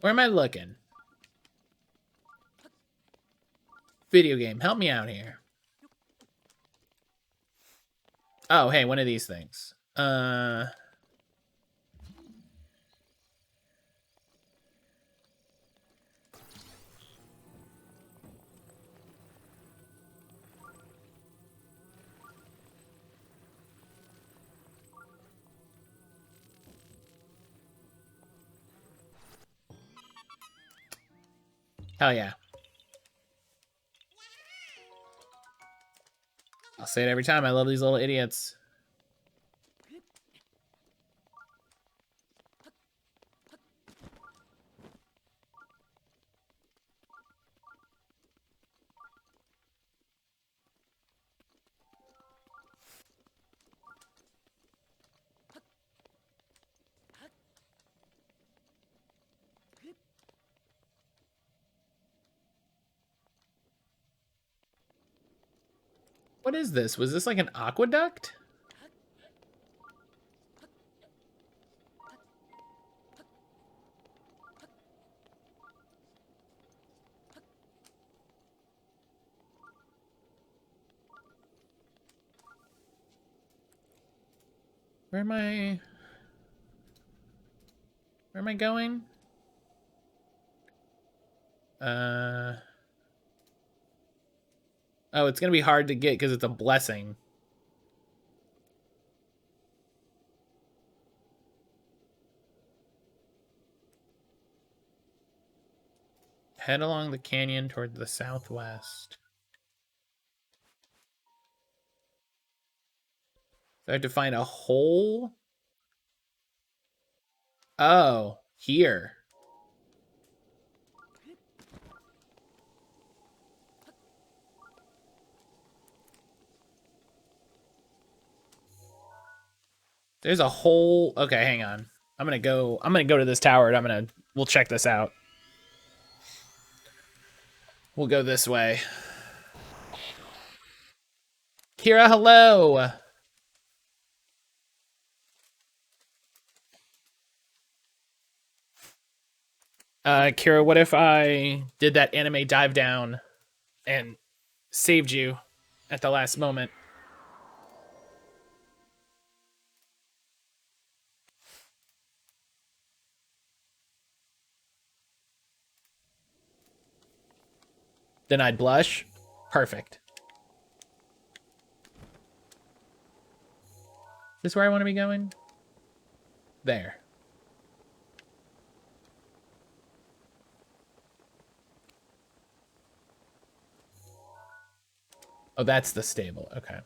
Where am I looking? Video game, help me out here. Oh, hey, one of these things. Hell yeah. I'll say it every time. I love these little idiots. What is this? Was this like an aqueduct? Where am I? Where am I going? Oh, it's gonna be hard to get because it's a blessing. Head along the canyon toward the southwest. So I have to find a hole. Oh, here. There's a hole. Okay, hang on. I'm gonna go to this tower and we'll check this out. We'll go this way. Kira, hello. Kira, what if I did that anime dive down and saved you at the last moment? Then I'd blush. Perfect. Is this where I want to be going? There. Oh, that's the stable. Okay.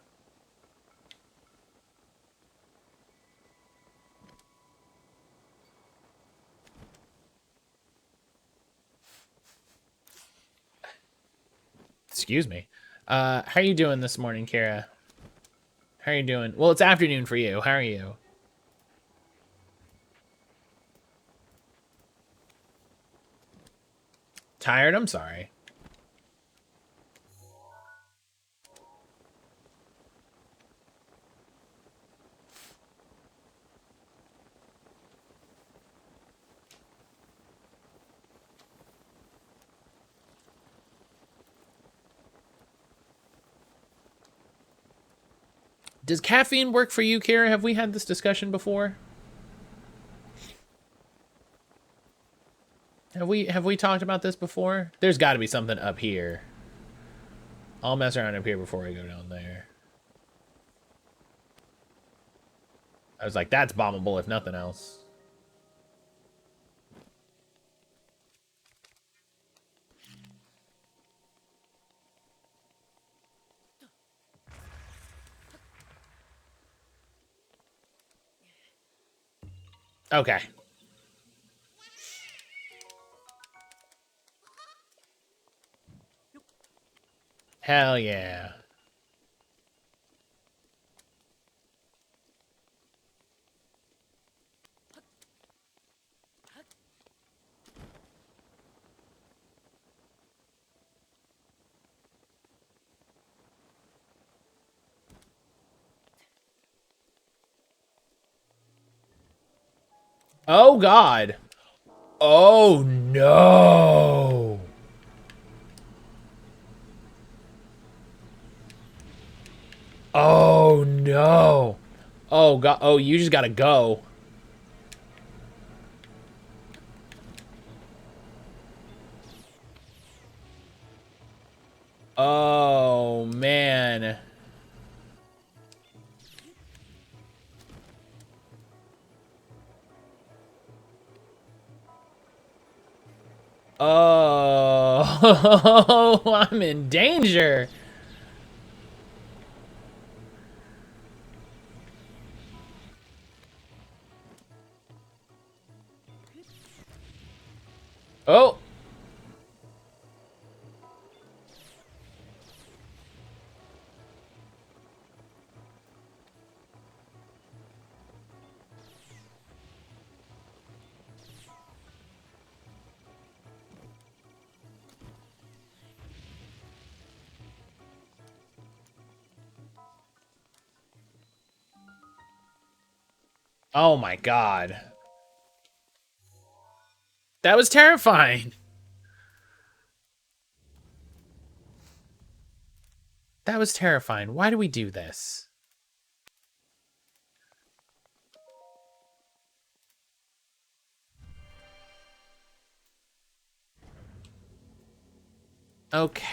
Excuse me. How are you doing this morning, Kara? How are you doing? Well, it's afternoon for you. How are you? Tired? I'm sorry. Does caffeine work for you, Kara? Have we had this discussion before? Have we talked about this before? There's got to be something up here. I'll mess around up here before I go down there. I was like, that's bombable if nothing else. Okay. Hell yeah. Oh, God. Oh, no. Oh, no. Oh, God. Oh, you just gotta go. Oh, man. Oh, I'm in danger. Oh. Oh, my God. That was terrifying. That was terrifying. Why do we do this? Okay.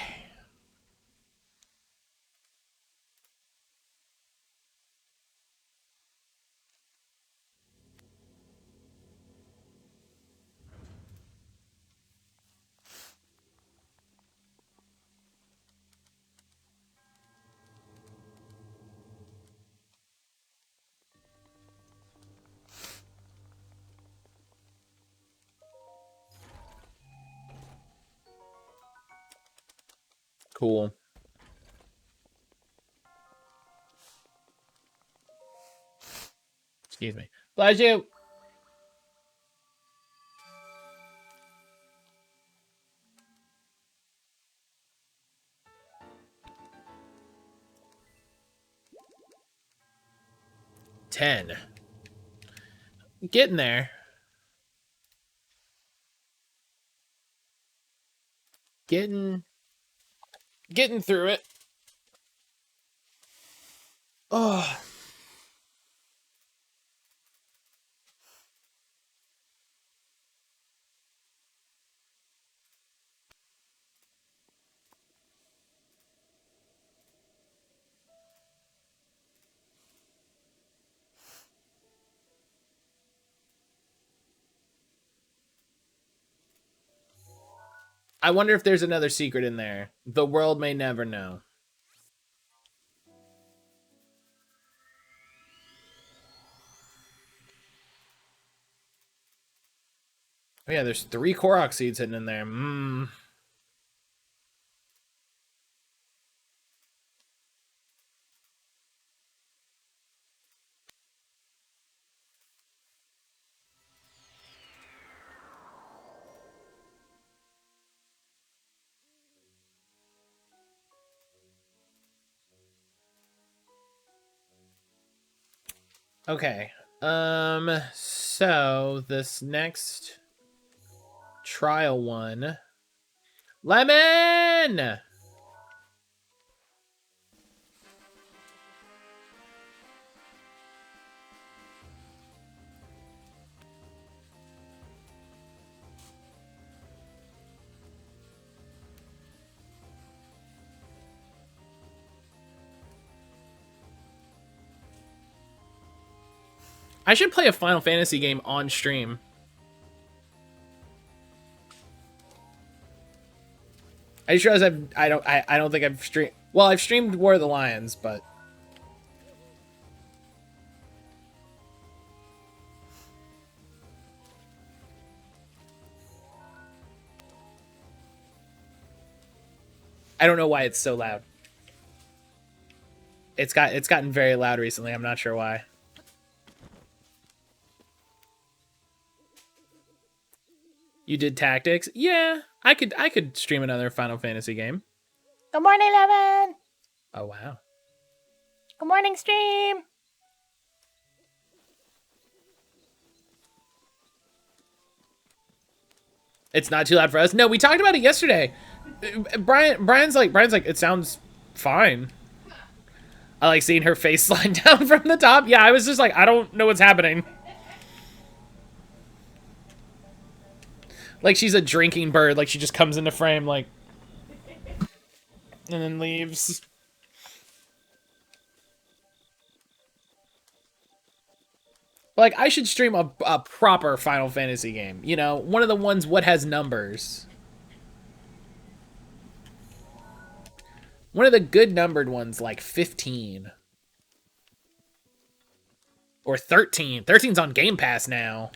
Cool. Excuse me. Bless you. $10. Getting there. Getting through it. Oh. I wonder if there's another secret in there. The world may never know. Oh yeah, there's 3 Korok seeds hidden in there. Mmm. Okay. So this next trial one. Lemon! I should play a Final Fantasy game on stream. I just realized I don't think I've streamed. Well, I've streamed War of the Lions, but I don't know why it's so loud. It's gotten very loud recently. I'm not sure why. You did tactics? Yeah, I could stream another Final Fantasy game. Good morning, Lemon. Oh wow. Good morning, stream. It's not too loud for us. No, we talked about it yesterday. Brian's like it sounds fine. I like seeing her face slide down from the top. Yeah, I was just like, I don't know what's happening. Like she's a drinking bird. Like she just comes into frame, like, and then leaves. Like I should stream a proper Final Fantasy game. You know, one of the ones what has numbers. One of the good numbered ones, like 15. Or 13. 13's on Game Pass now.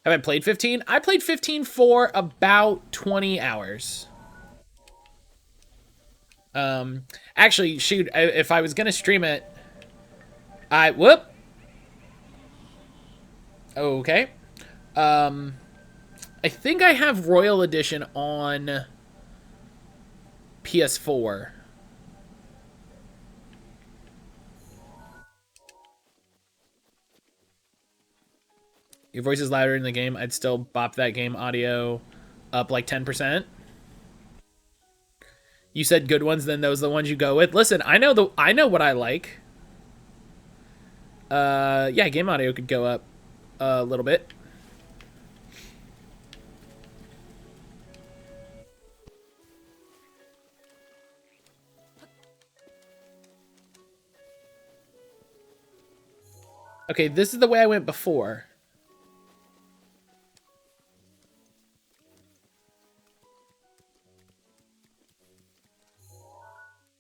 Have I played 15? I played 15 for about 20 hours. Actually, shoot, if I was gonna stream it, whoop. Okay. I think I have Royal Edition on PS4. Your voice is louder in the game. I'd still bop that game audio up like 10%. You said good ones, then those are the ones you go with. Listen, I know what I like. Yeah, game audio could go up a little bit. Okay, this is the way I went before.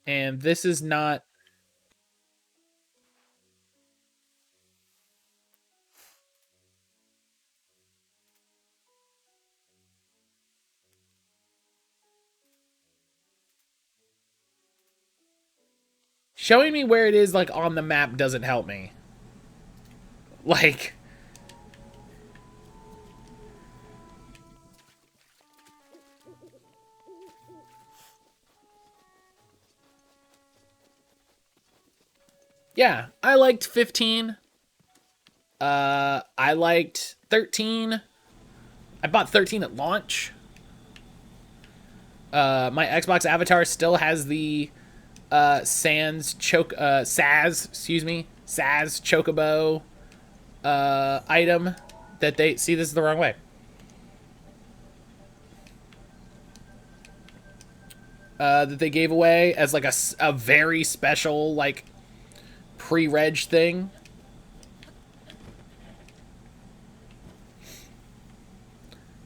And this is not... Showing me where it is, like, on the map doesn't help me. Like... Yeah, I liked 15. I liked 13. I bought 13 at launch. My Xbox avatar still has the Saz Chocobo item that they... See, this is the wrong way. That they gave away as like a very special, like, pre-reg thing.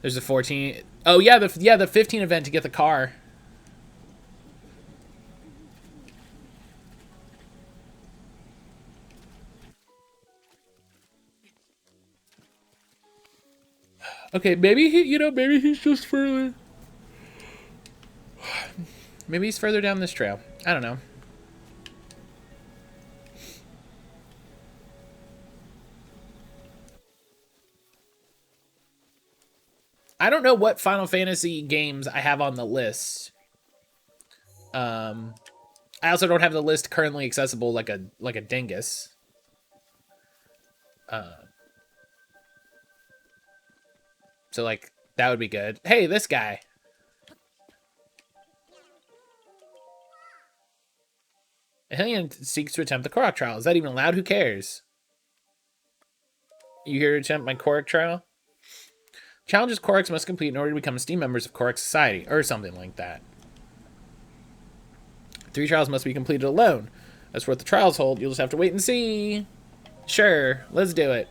There's the 14. Oh yeah, the 15 event to get the car. Okay, maybe maybe he's just further. Maybe he's further down this trail. I don't know. I don't know what Final Fantasy games I have on the list. I also don't have the list currently accessible like a dingus. So like that would be good. Hey, this guy. A Hylian seeks to attempt the Korok trial. Is that even allowed? Who cares? You here to attempt my Korok trial? Challenges Koroks must complete in order to become Steam members of Korok Society, or something like that. 3 trials must be completed alone. That's what the trials hold. You'll just have to wait and see. Sure, let's do it.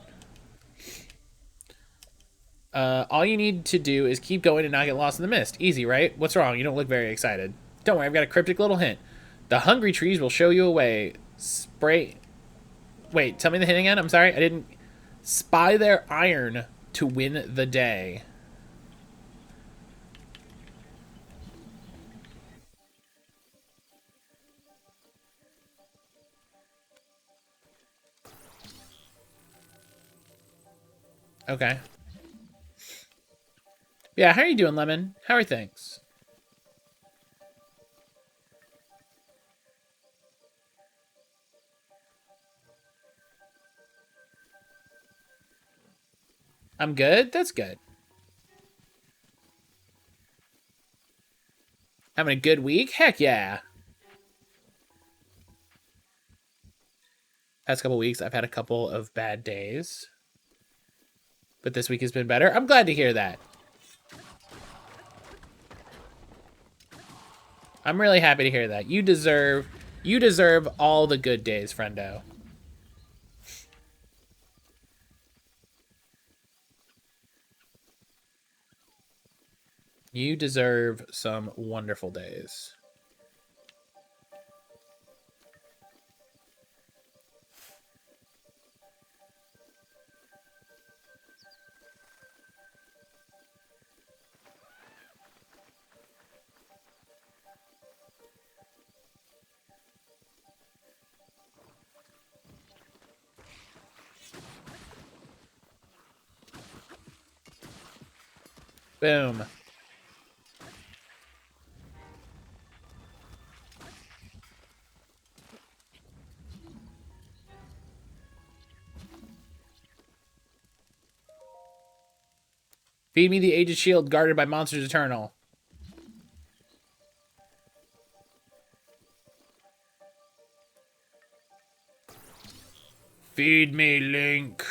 All you need to do is keep going and not get lost in the mist. Easy, right? What's wrong? You don't look very excited. Don't worry, I've got a cryptic little hint. The hungry trees will show you a way. Spray... Wait, tell me the hint again? I'm sorry, I didn't... Spy their iron to win the day. Okay. Yeah, how are you doing, Lemon? How are things? I'm good? That's good. Having a good week? Heck yeah. Past couple weeks, I've had a couple of bad days. But this week has been better. I'm glad to hear that. I'm really happy to hear that. You deserve all the good days, friendo. You deserve some wonderful days. Boom. Feed me the Aged Shield guarded by Monsters Eternal. Feed me, Link.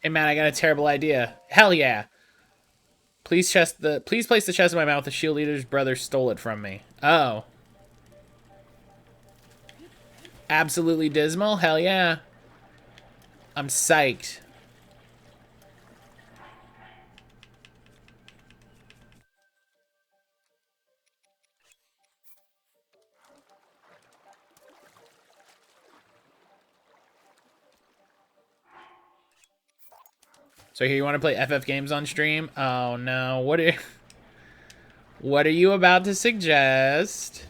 Hey man, I got a terrible idea. Hell yeah. Please place the chest in my mouth. The shield leader's brother stole it from me. Oh. Absolutely dismal? Hell yeah. I'm psyched. So here, you want to play FF games on stream? Oh no, what are What are you about to suggest?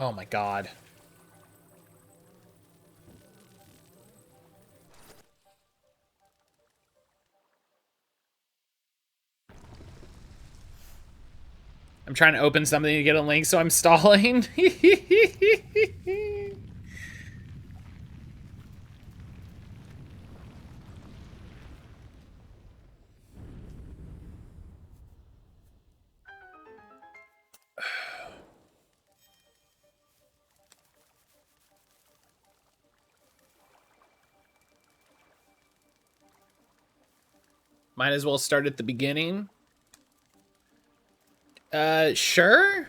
Oh my god. I'm trying to open something to get a link, so I'm stalling. Might as well start at the beginning. Sure.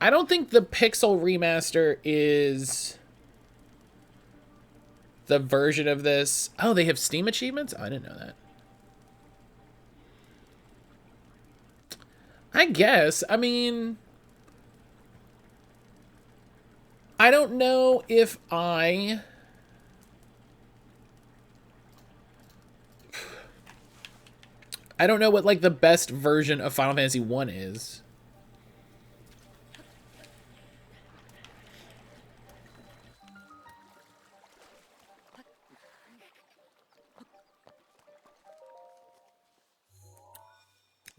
I don't think the Pixel remaster is the version of this. Oh, they have Steam achievements? Oh, I didn't know that. I guess. I mean, I don't know if I don't know what like the best version of Final Fantasy 1 is.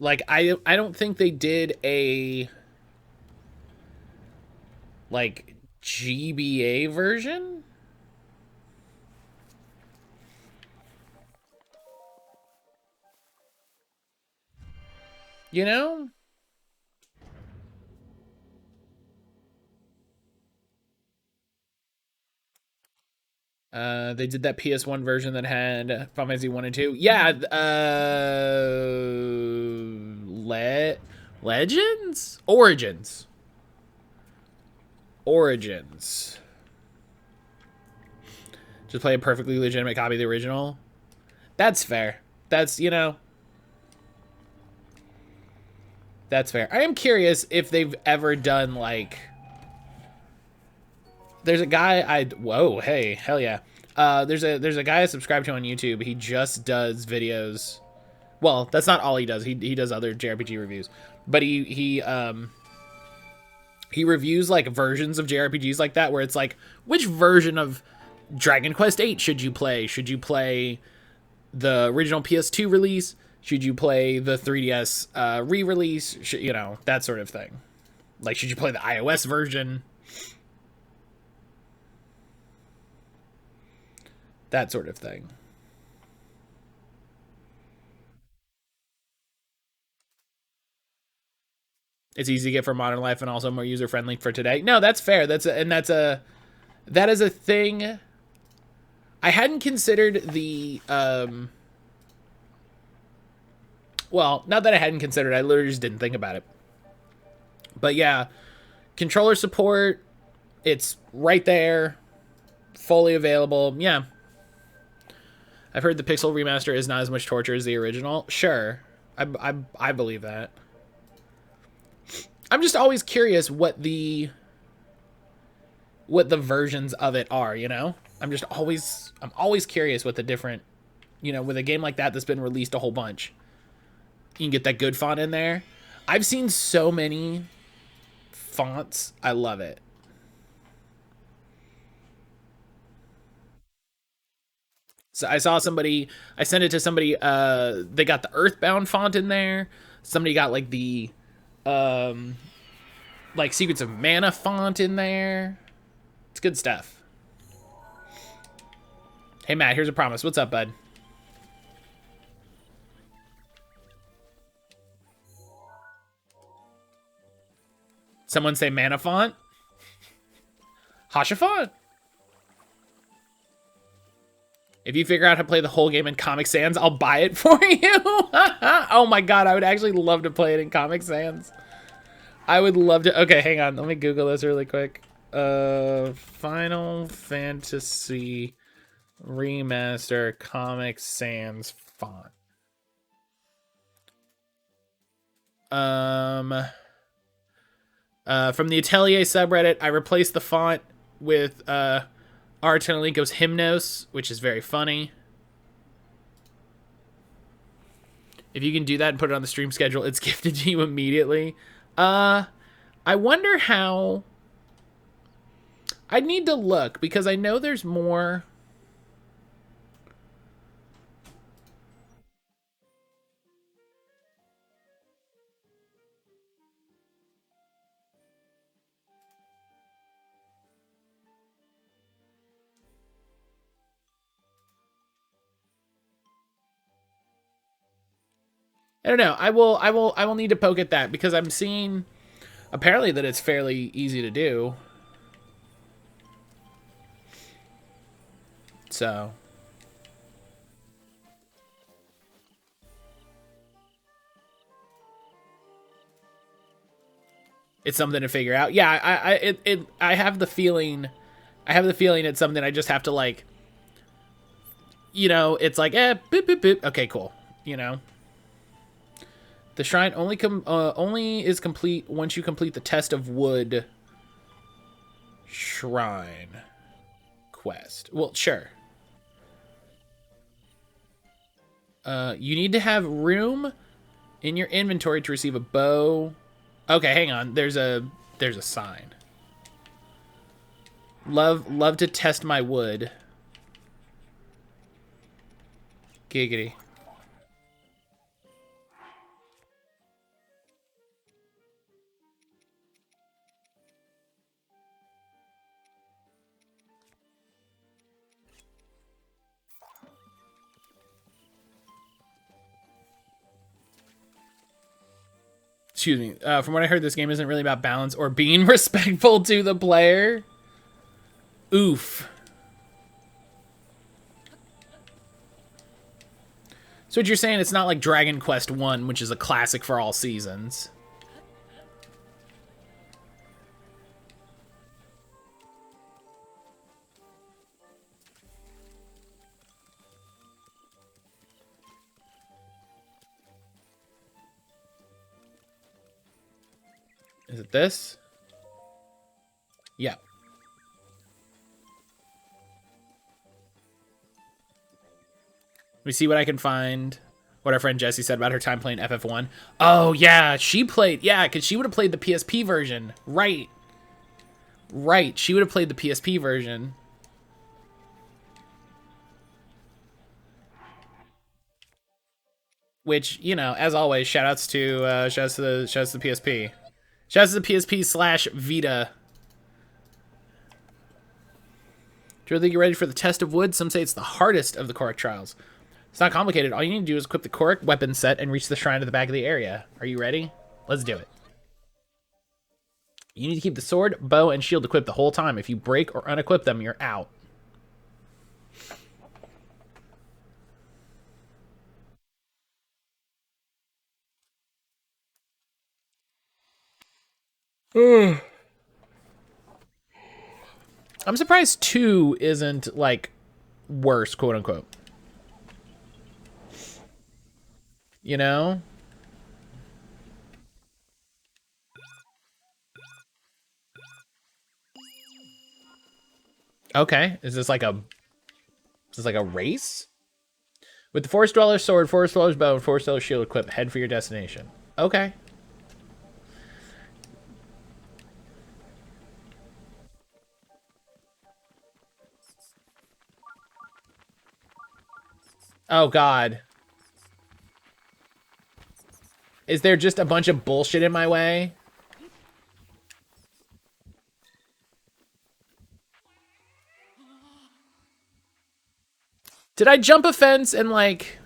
Like I don't think they did a like GBA version. You know? They did that PS1 version that had Final Fantasy 1 and 2. Yeah, Legends? Origins. Origins. Just play a perfectly legitimate copy of the original. That's fair. That's, you know. That's fair. I am curious if they've ever done, like... There's a guy Whoa, hey, hell yeah. There's a guy I subscribe to on YouTube. He just does videos. Well, that's not all he does. He does other JRPG reviews. But he reviews, like, versions of JRPGs like that, where it's like, which version of Dragon Quest VIII should you play? Should you play the original PS2 release? Should you play the 3DS re-release? You know, that sort of thing. Like, should you play the iOS version? That sort of thing. It's easy to get for modern life and also more user-friendly for today. No, that's fair. That is a thing. I hadn't considered the well, not that I hadn't considered, I literally just didn't think about it. But yeah, controller support, it's right there, fully available. Yeah. I've heard the Pixel remaster is not as much torture as the original. Sure. I believe that. I'm just always curious what the versions of it are, you know? I'm always curious what the different, you know, with a game like that that's been released a whole bunch. You can get that good font in there. I've seen so many fonts. I love it. So I saw somebody, I sent it to somebody, they got the Earthbound font in there. Somebody got like the like Secrets of Mana font in there. It's good stuff. Hey Matt, here's a promise. What's up, bud? Someone say Mana font? Hasha font? If you figure out how to play the whole game in Comic Sans, I'll buy it for you. Oh my god, I would actually love to play it in Comic Sans. I would love to. Okay, hang on. Let me Google this really quick. Final Fantasy Remaster Comic Sans font. From the Atelier subreddit, I replaced the font with Artenolico's Hymnos, which is very funny. If you can do that and put it on the stream schedule, it's gifted to you immediately. I wonder how... I'd need to look, because I know there's more... I don't know. I will need to poke at that, because I'm seeing apparently that it's fairly easy to do. So it's something to figure out. Yeah, I have the feeling it's something I just have to, like, you know, it's like, boop, boop, boop. Okay, cool. You know, the shrine only is complete once you complete the test of wood shrine quest. Well, sure. You need to have room in your inventory to receive a bow. Okay, hang on. There's a sign. Love to test my wood. Giggity. Excuse me. From what I heard, this game isn't really about balance or being respectful to the player. Oof. So what you're saying, it's not like Dragon Quest 1, which is a classic for all seasons. Is it this? Yeah. Let me see what I can find. What our friend Jessie said about her time playing FF1. Oh, yeah. She played... Yeah, because she would have played the PSP version. Right. Right. She would have played the PSP version. Which, you know, as always, shoutouts to the PSP. Shoutouts to the PSP / Vita. Do you think you're ready for the test of wood? Some say it's the hardest of the Korok trials. It's not complicated. All you need to do is equip the Korok weapon set and reach the shrine at the back of the area. Are you ready? Let's do it. You need to keep the sword, bow, and shield equipped the whole time. If you break or unequip them, you're out. I'm surprised 2 isn't, like, worse, quote unquote. You know? Okay. Is this like a race? With the Forest Dweller's sword, Forest Dweller's bow, and Forest Dweller's shield equipped, head for your destination. Okay. Oh, God. Is there just a bunch of bullshit in my way? Did I jump a fence and, like...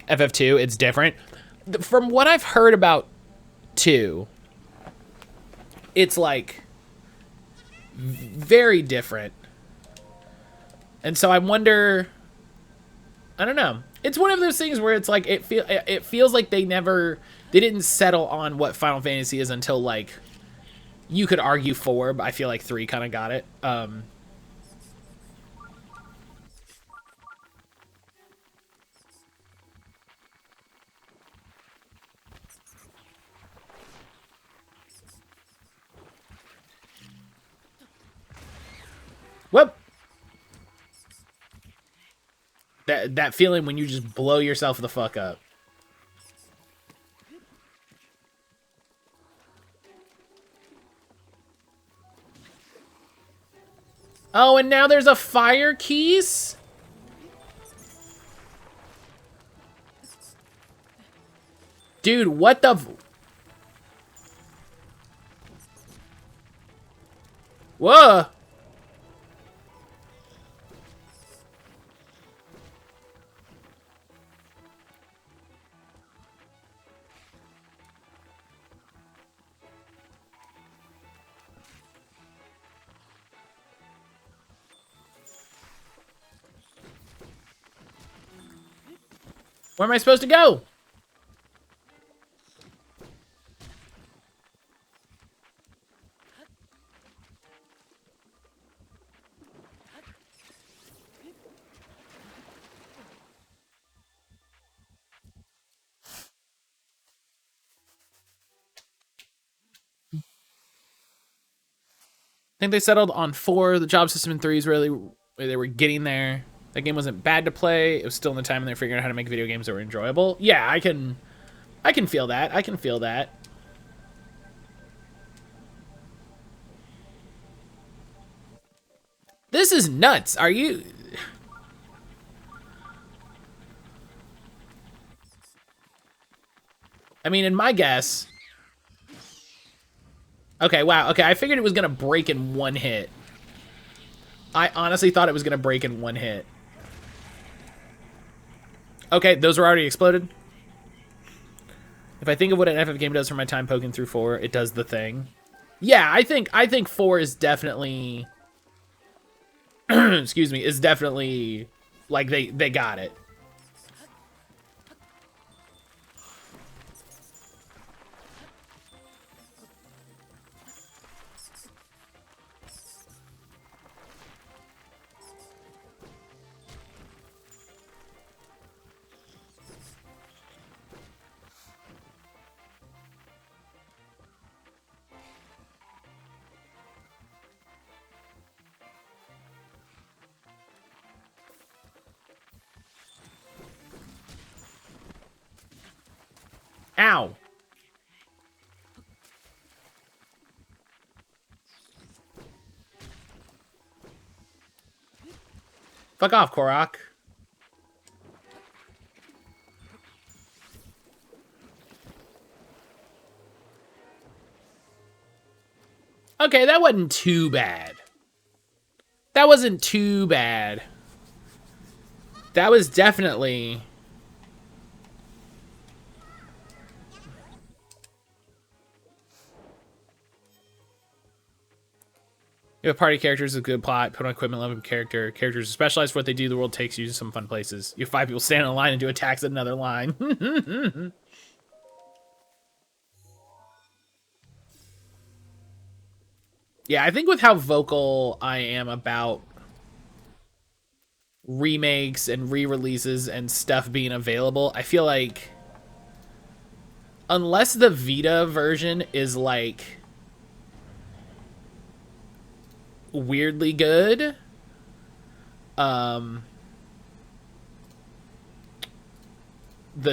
FF2, it's different. From what I've heard about 2, it's, like, very different. And so I wonder... I don't know. It's one of those things where it's like it feels like they didn't settle on what Final Fantasy is until like you could argue 4, but I feel like 3 kind of got it. Whoop. That feeling when you just blow yourself the fuck up. Oh, and now there's a fire keys? Dude, what the... Whoa! Where am I supposed to go? I think they settled on 4. The job system in 3 is really where they were getting there. That game wasn't bad to play. It was still in the time when they were figuring out how to make video games that were enjoyable. Yeah, I can feel that. I can feel that. This is nuts. Are you... I mean, in my guess... Okay, wow. Okay, I figured it was going to break in 1 hit. I honestly thought it was going to break in 1 hit. Okay, those were already exploded. If I think of what an FF game does for my time poking through 4, it does the thing. Yeah, I think 4 is definitely... excuse me, is definitely... Like, they got it. Ow. Fuck off, Korok. Okay, that wasn't too bad. That wasn't too bad. That was definitely... You have party characters with good plot, put on equipment, level character. Characters are specialized for what they do. The world takes you to some fun places. You have 5 people stand in a line and do attacks at another line. Yeah, I think with how vocal I am about remakes and re-releases and stuff being available, I feel like unless the Vita version is like weirdly good, the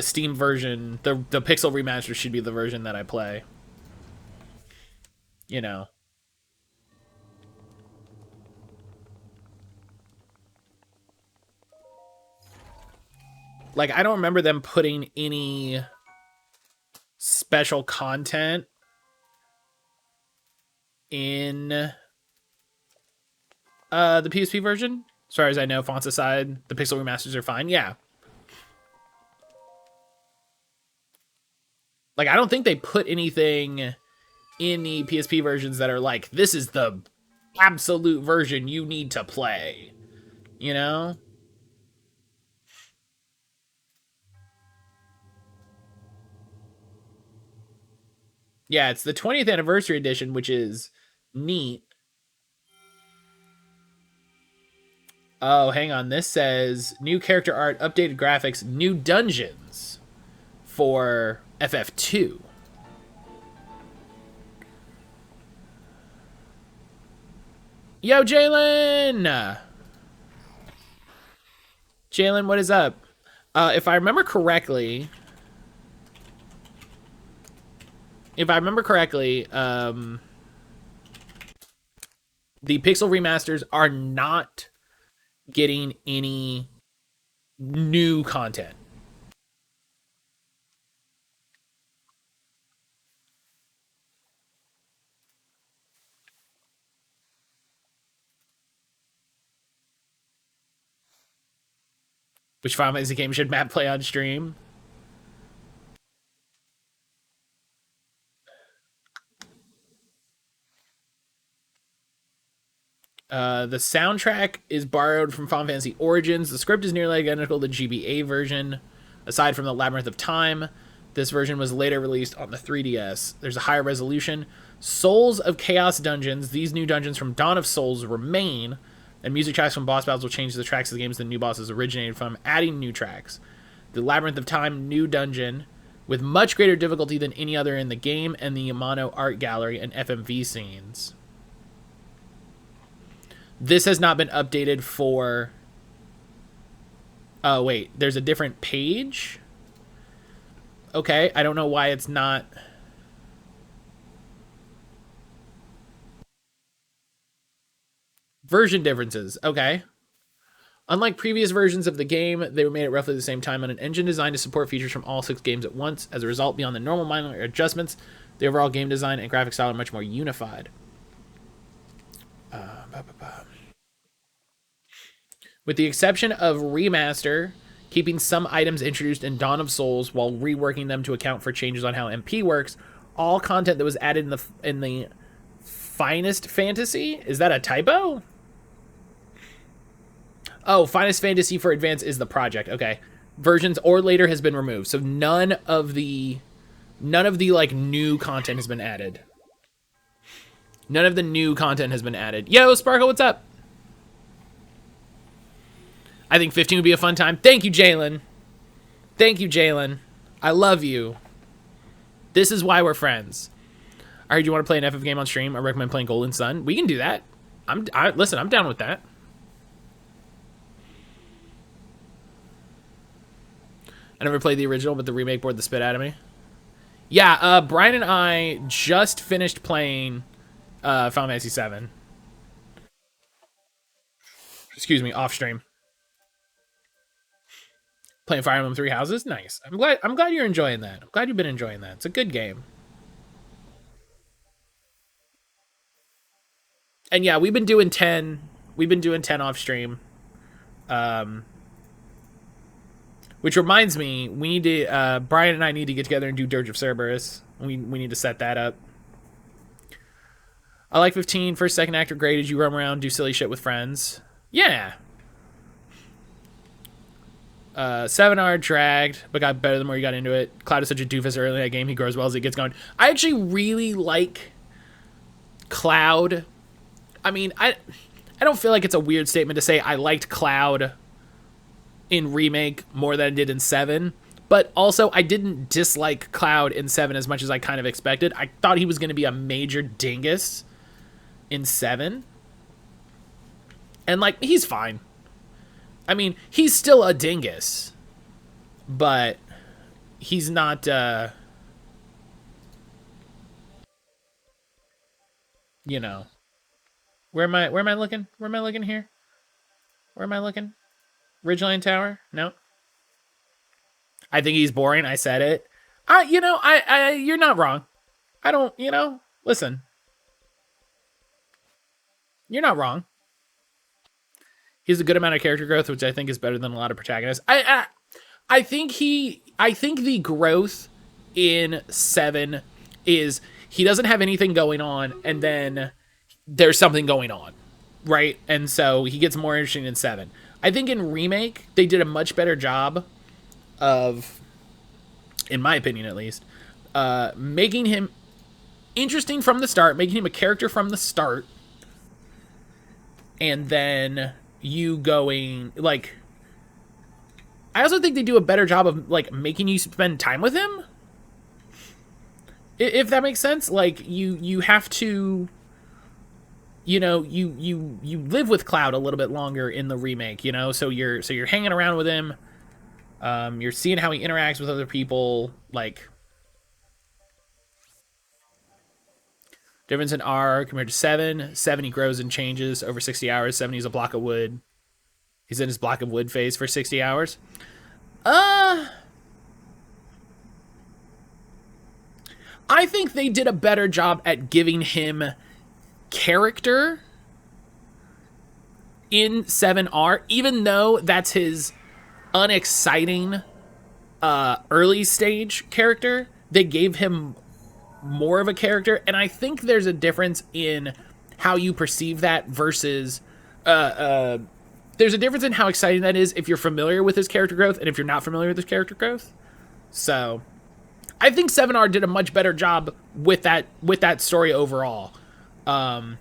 Steam version, the Pixel remaster should be the version that I play. You know. Like, I don't remember them putting any special content in the PSP version. As far as I know, fonts aside, the pixel remasters are fine. Yeah. Like, I don't think they put anything in the PSP versions that are like, this is the absolute version you need to play. You know? Yeah, it's the 20th anniversary edition, which is neat. Oh, hang on. This says new character art, updated graphics, new dungeons for FF2. Yo, Jalen! Jalen, what is up? If I remember correctly, the Pixel remasters are not getting any new content. Which Final Fantasy game should Matt play on stream? The soundtrack is borrowed from Final Fantasy Origins. The script is nearly identical to the GBA version. Aside from the Labyrinth of Time, this version was later released on the 3DS. There's a higher resolution. Souls of Chaos dungeons. These new dungeons from Dawn of Souls remain, and music tracks from boss battles will change the tracks of the games the new bosses originated from, adding new tracks. The Labyrinth of Time new dungeon with much greater difficulty than any other in the game, and the Yamano art gallery and FMV scenes. This has not been updated for... Oh, wait. There's a different page? Okay, I don't know why it's not... Version differences. Okay. Unlike previous versions of the game, they were made at roughly the same time on an engine designed to support features from all 6 games at once. As a result, beyond the normal minor adjustments, the overall game design and graphic style are much more unified. With the exception of Remaster, keeping some items introduced in Dawn of Souls while reworking them to account for changes on how MP works, all content that was added in the Finest Fantasy? Is that a typo? Oh, Finest Fantasy for Advance is the project. Okay. Versions or later has been removed. So none of the like new content has been added. None of the new content has been added. Yo, Sparkle, what's up? I think 15 would be a fun time. Thank you, Jalen. Thank you, Jalen. I love you. This is why we're friends. I heard you want to play an FF game on stream. I recommend playing Golden Sun. We can do that. Listen, I'm down with that. I never played the original, but the remake bored the spit out of me. Yeah, Brian and I just finished playing Final Fantasy VII. Excuse me, off stream. Playing Fire Emblem Three Houses, nice. I'm glad you're enjoying that. I'm glad you've been enjoying that. It's a good game. And yeah, we've been doing 10. We've been doing 10 off stream. Which reminds me, we need to Brian and I need to get together and do Dirge of Cerberus. We need to set that up. I like 15. First, second act are great as you roam around, do silly shit with friends. Yeah. 7-hour dragged, but got better the more you got into it. Cloud is such a doofus early in that game. He grows well as it gets going. I actually really like Cloud. I mean, I don't feel like it's a weird statement to say I liked Cloud in Remake more than I did in 7. But also, I didn't dislike Cloud in 7 as much as I kind of expected. I thought he was going to be a major dingus in 7. And, like, he's fine. I mean, he's still a dingus. But he's not, you know. Where am I looking? Where am I looking here? Where am I looking? Ridgeline Tower? No. I think he's boring. I said it. You're not wrong. I don't, listen. You're not wrong. He has a good amount of character growth, which I think is better than a lot of protagonists. I think the growth in 7 is he doesn't have anything going on, and then there's something going on, right? And so he gets more interesting in 7. I think in Remake, they did a much better job of, in my opinion at least, making him interesting from the start, making him a character from the start, and then you going, like, I also think they do a better job of, like, making you spend time with him, if that makes sense. Like, you have to, you know, you live with Cloud a little bit longer in the remake, you know, so you're hanging around with him, you're seeing how he interacts with other people, like, difference in R compared to 7. 7, he grows and changes over 60 hours. 7, he's a block of wood. He's in his block of wood phase for 60 hours. I think they did a better job at giving him character in 7R, even though that's his unexciting early stage character. They gave him more of a character, and I think there's a difference in how you perceive that versus there's a difference in how exciting that is if you're familiar with his character growth and if you're not familiar with his character growth. So I think 7R did a much better job with that story overall. And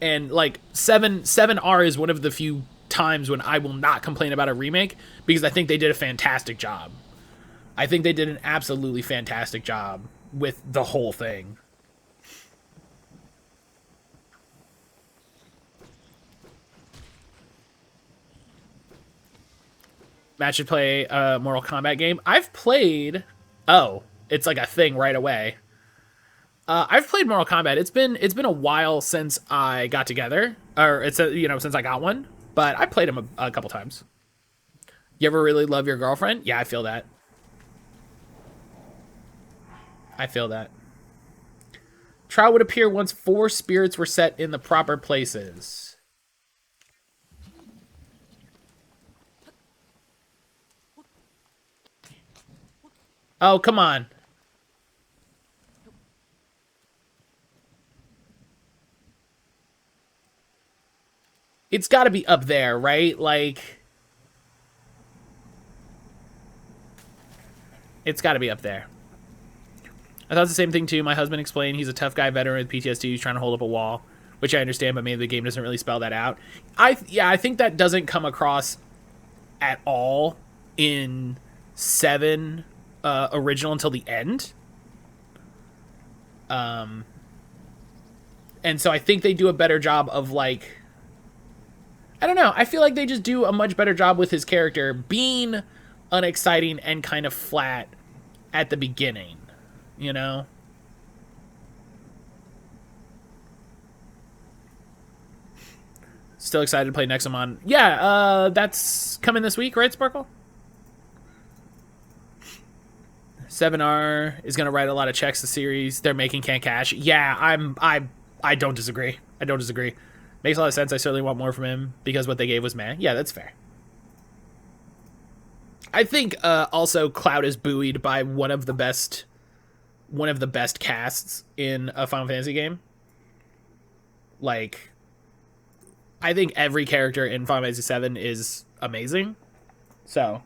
like 7R is one of the few times when I will not complain about a remake, because I think they did a fantastic job. I think they did an absolutely fantastic job with the whole thing. Matt should play a Mortal Kombat game. I've played... Oh, it's like a thing right away. I've played Mortal Kombat. It's been a while since I got together, or since I got one. But I played him a couple times. You ever really love your girlfriend? Yeah, I feel that. I feel that. Trial would appear once 4 spirits were set in the proper places. Oh, come on. It's got to be up there, right? Like, it's got to be up there. I thought the same thing too. My husband explained he's a tough guy veteran with PTSD who's trying to hold up a wall, which I understand, but maybe the game doesn't really spell that out. I think that doesn't come across at all in 7 original until the end. And so I think they do a better job of, like, I don't know. I feel like they just do a much better job with his character being unexciting and kind of flat at the beginning, you know? Still excited to play Nexomon. Yeah, that's coming this week, right, Sparkle? 7R is going to write a lot of checks to series they're making can't cash. Yeah, I don't disagree. I don't disagree. Makes a lot of sense. I certainly want more from him because what they gave was meh. Yeah, that's fair. I think also Cloud is buoyed by one of the best casts in a Final Fantasy game. Like, I think every character in Final Fantasy 7 is amazing. So,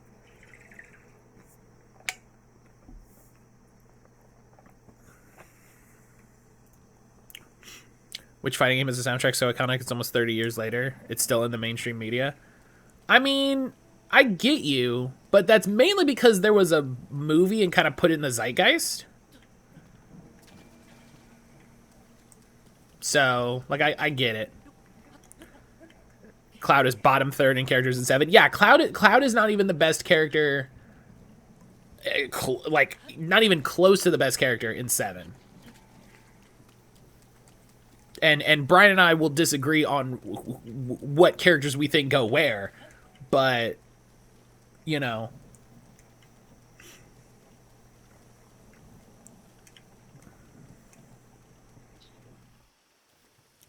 which fighting game is the soundtrack so iconic it's almost 30 years later? It's still in the mainstream media. I mean, I get you, but that's mainly because there was a movie and kind of put it in the zeitgeist. So, like, I get it. Cloud is bottom third in characters in 7. Yeah, Cloud is not even the best character. Like, not even close to the best character in 7. And Brian and I will disagree on what characters we think go where, but, you know.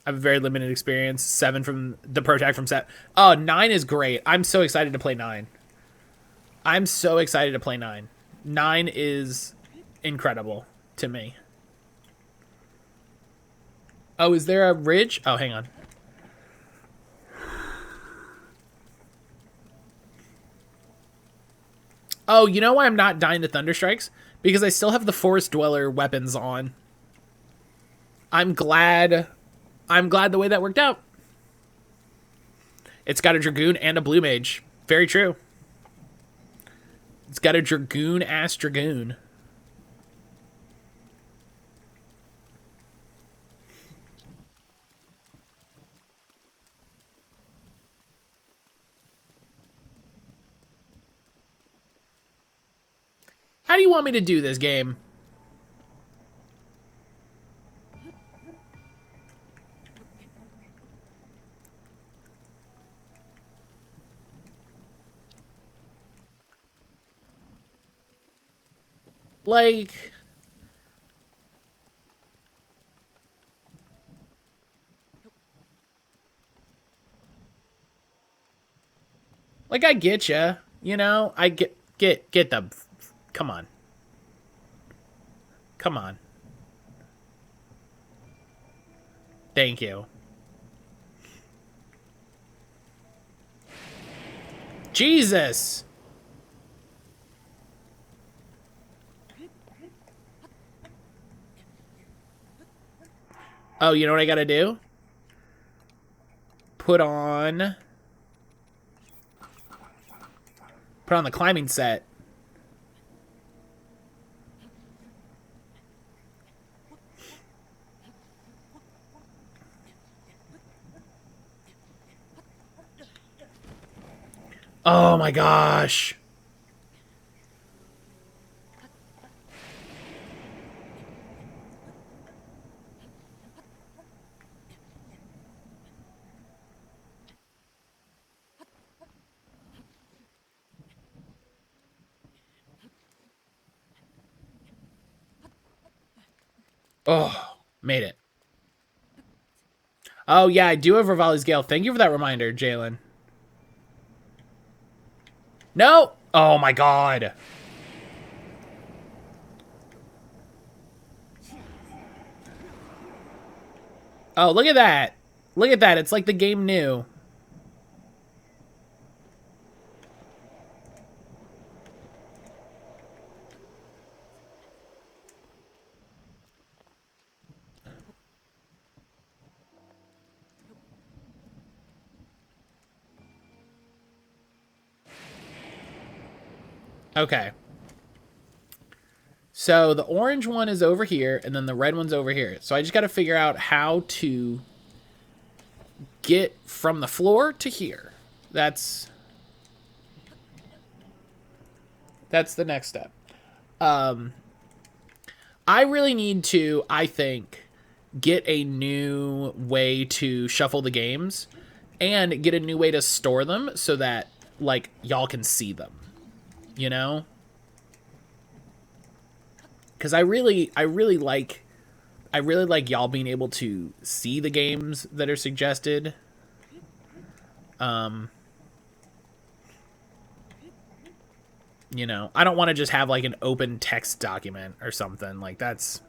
I have a very limited experience. 7 from the pro tag from 7. Oh, 9 is great. I'm so excited to play 9. I'm so excited to play 9. 9 is incredible to me. Oh, is there a ridge? Oh, hang on. Oh, you know why I'm not dying to Thunderstrikes? Because I still have the Forest Dweller weapons on. I'm glad the way that worked out. It's got a Dragoon and a Blue Mage. Very true. It's got a Dragoon-ass Dragoon. How do you want me to do this game? Like, I get ya. You know, I get the. Come on. Come on. Thank you. Jesus. Oh, you know what I gotta do? Put on the climbing set. Oh my gosh. Oh, made it. Oh, yeah, I do have Rivali's Gale. Thank you for that reminder, Jalen. No! Oh, my God. Oh, look at that. Look at that. It's like the game knew. Okay. So the orange one is over here, and then the red one's over here. So I just got to figure out how to get from the floor to here. That's the next step. I really need to, I think, get a new way to shuffle the games and get a new way to store them so that, like, y'all can see them. You know? Because I really like y'all being able to see the games that are suggested. You know, I don't want to just have like an open text document or something. Like, that's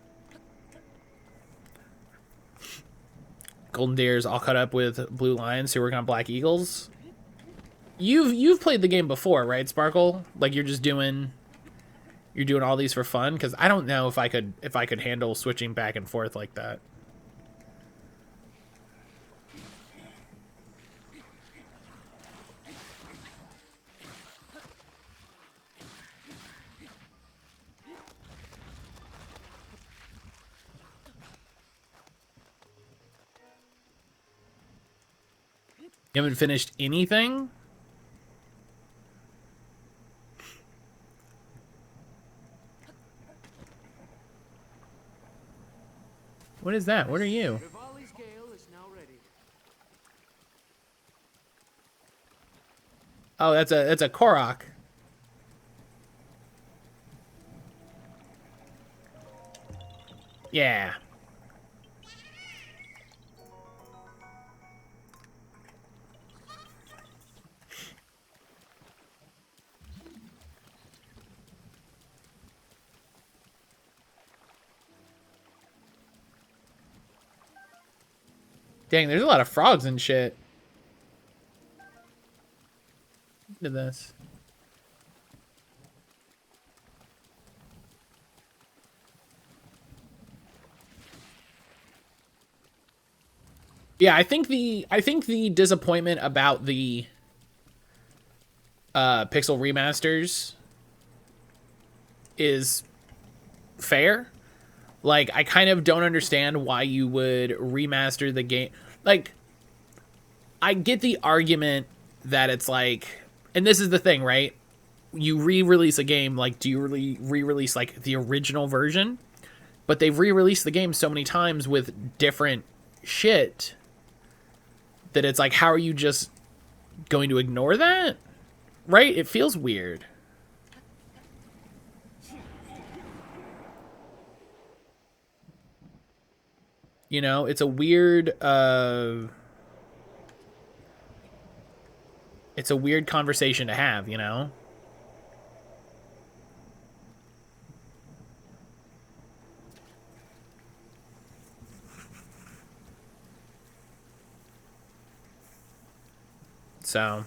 Golden Deer's all caught up with Blue Lions who work on Black Eagles. You've played the game before, right, Sparkle? Like, you're doing all these for fun? Because I don't know if I could handle switching back and forth like that. You haven't finished anything? What is that? What are you? Oh, that's a Korok. Yeah. Dang, there's a lot of frogs and shit. Look at this. Yeah, I think the disappointment about the Pixel remasters is fair. Like, I kind of don't understand why you would remaster the game. Like, I get the argument that it's like, and this is the thing, right? You re-release a game, like, do you really re-release like the original version? But they've re-released the game so many times with different shit that it's like, how are you just going to ignore that? Right? It feels weird. You know, it's a weird it's a weird conversation to have, you know? So,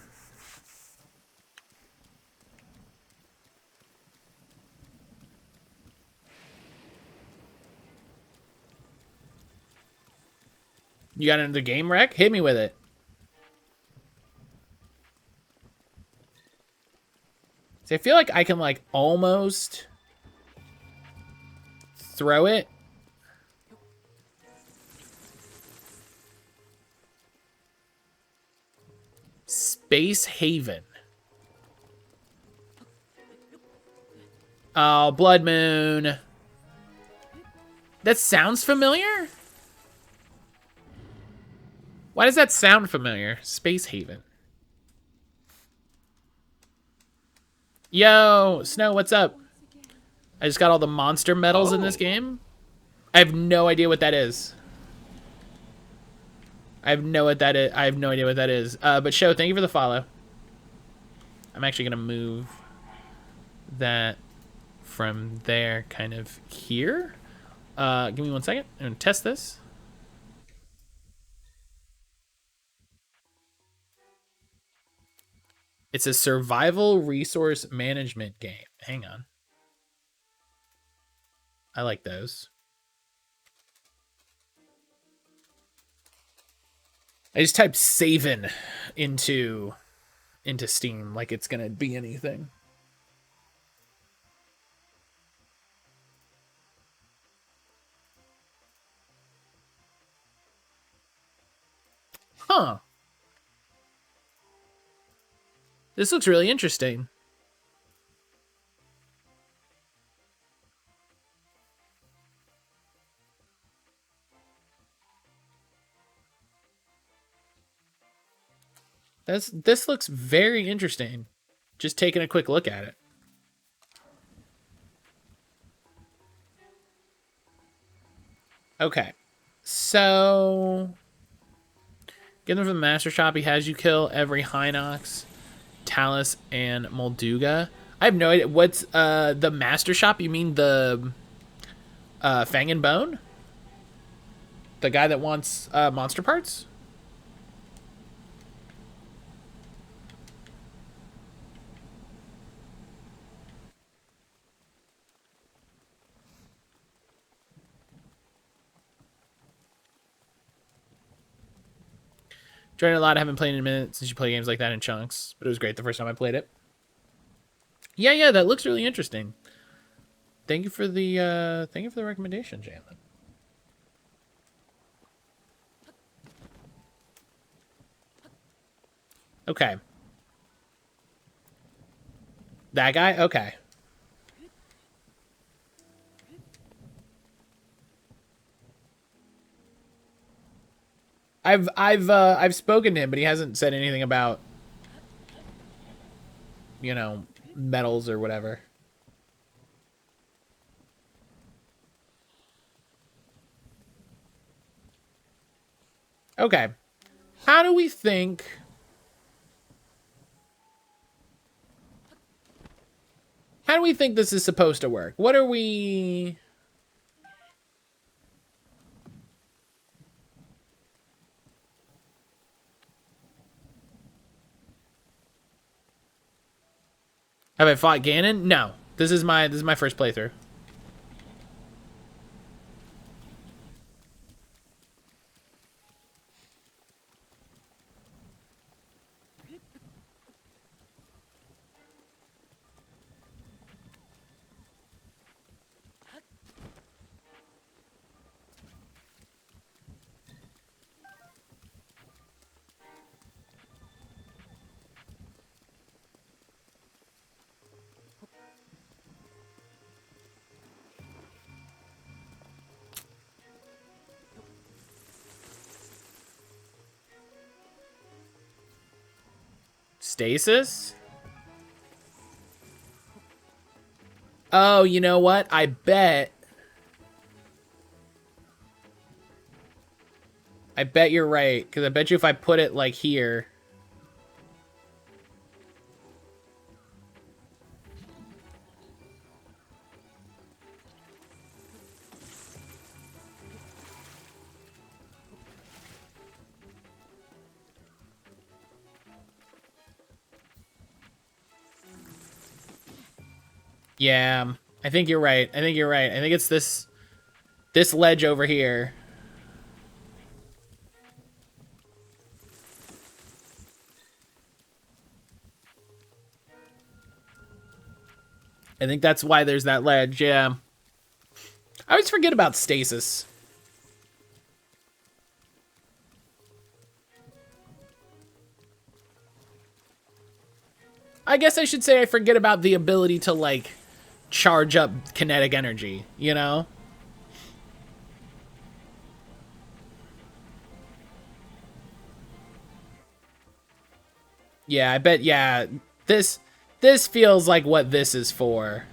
you got another game wreck? Hit me with it. See, I feel like I can, like, almost throw it. Space Haven. Oh, Blood Moon. That sounds familiar? Why does that sound familiar? Space Haven. Yo, Snow, what's up? I just got all the monster medals in this game. I have no idea what that is. I have no idea what that is. But Show, thank you for the follow. I'm actually gonna move that from there, kind of here. Give me 1 second. I'm gonna test this. It's a survival resource management game. Hang on. I like those. I just typed Savin into Steam like it's gonna be anything. Huh. This looks really interesting. This looks very interesting. Just taking a quick look at it. Okay. So, get them from the Master Shop. He has you kill every Hinox, Talus, and Molduga. I have no idea. What's the Master Shop? You mean the Fang and Bone? The guy that wants monster parts? Joining a lot. I haven't played in a minute since you play games like that in chunks, but it was great the first time I played it. Yeah, that looks really interesting. Thank you for the recommendation, Jalen. Okay. That guy? Okay. I've spoken to him, but he hasn't said anything about, you know, medals or whatever. Okay. How do we think this is supposed to work? What are we... Have I fought Ganon? No. This is my first playthrough. Stasis? Oh, you know what? I bet you're right, because I bet you if I put it, like, here... Yeah, I think you're right. I think you're right. I think it's this ledge over here. I think that's why there's that ledge, yeah. I always forget about stasis. I guess I should say I forget about the ability to, like, charge up kinetic energy, you know? Yeah, I bet, yeah. This feels like what this is for.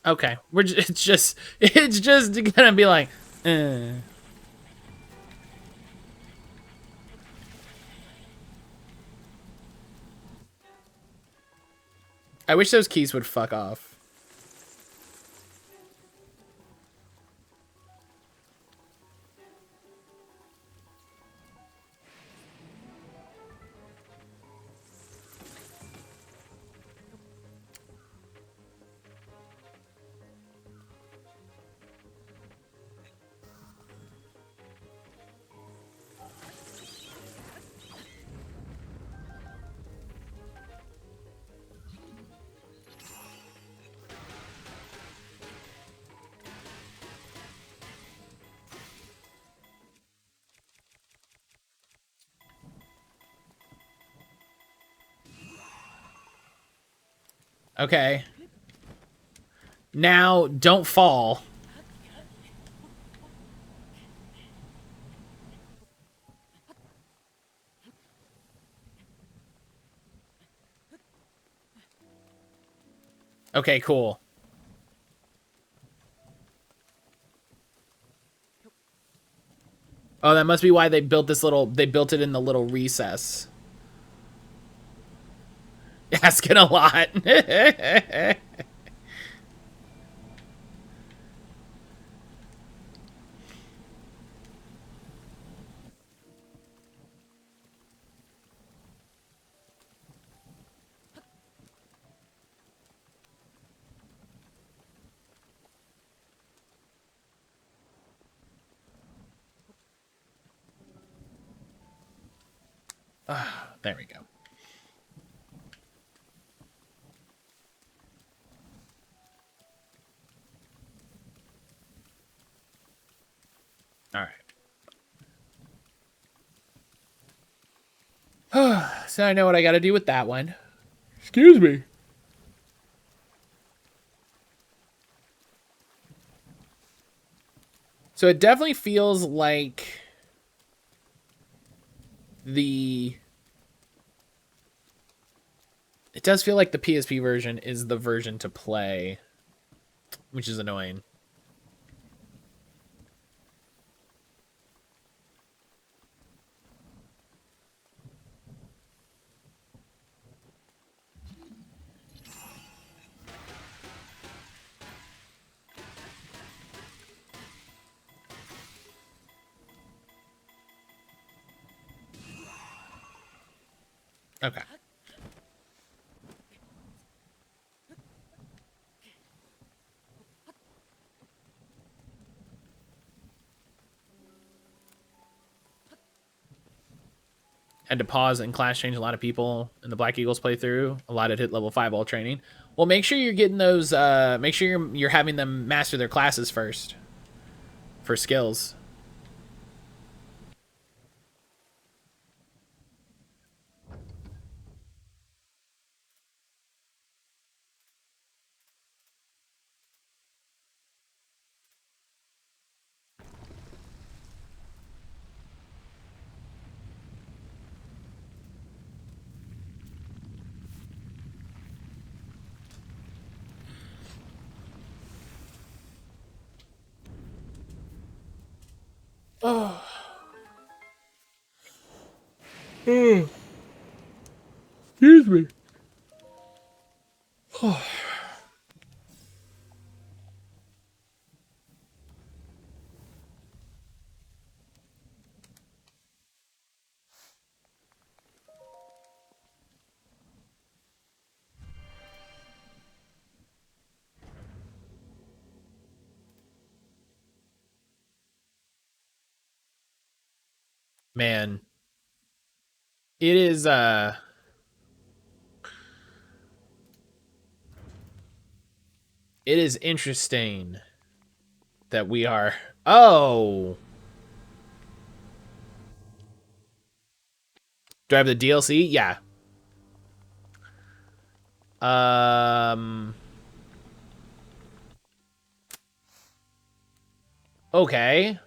Okay, it's just gonna be like, I wish those keys would fuck off. Okay. Now, don't fall. Okay, cool. Oh, that must be why they built it in the little recess. Asking a lot. There we go. All right. So I know what I got to do with that one. Excuse me. So it definitely feels like it does feel like the PSP version is the version to play, which is annoying. Okay. had to pause and class change a lot of people in the Black Eagles playthrough. A lot had hit level 5 all training. Well, make sure you're getting those. Make sure you're having them master their classes first for skills. Oh. Excuse me. Man, it is it is interesting that we are. Oh, do I have the DLC? Yeah. Okay.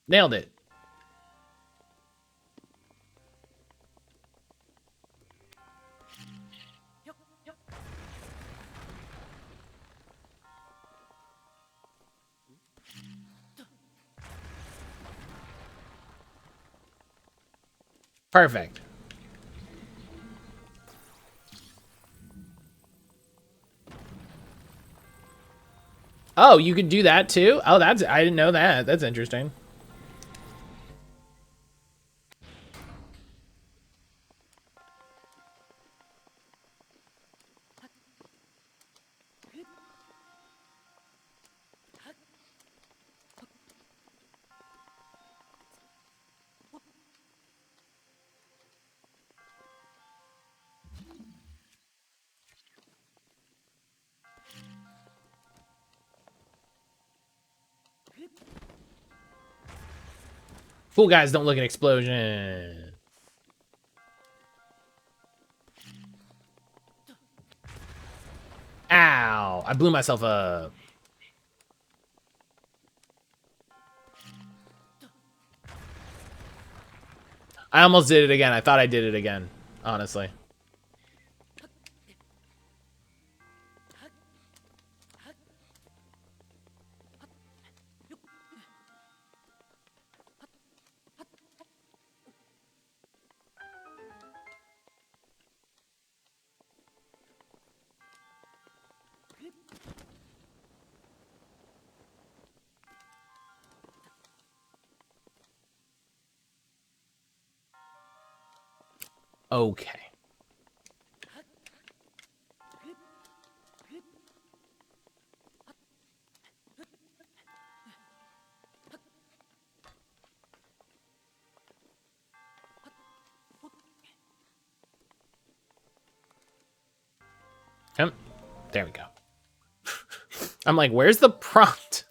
Nailed it. Perfect. Oh, you can do that too? Oh, I didn't know that. That's interesting. Fool guys don't look at explosion. Ow, I blew myself up. I almost did it again. I thought I did it again, honestly. Okay. There we go. I'm like, where's the prompt?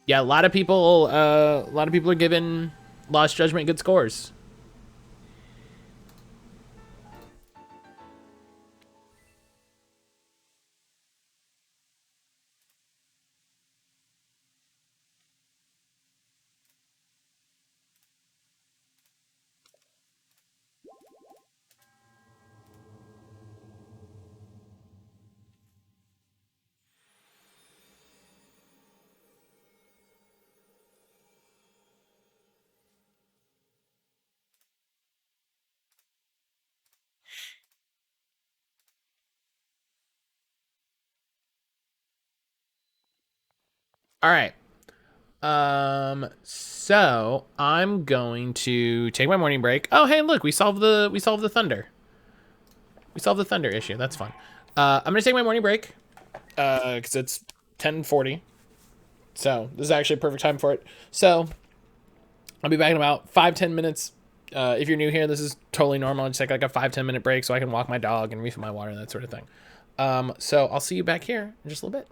Yeah, a lot of people are giving Lost Judgment good scores. All right. So I'm going to take my morning break. Oh, hey, look, we solved the thunder. We solved the thunder issue. That's fun. I'm gonna take my morning break. Because it's 10:40. So this is actually a perfect time for it. So I'll be back in about 5-10 minutes. If you're new here, this is totally normal. I just take like a 5-10 minute break so I can walk my dog and refill my water and that sort of thing. So I'll see you back here in just a little bit.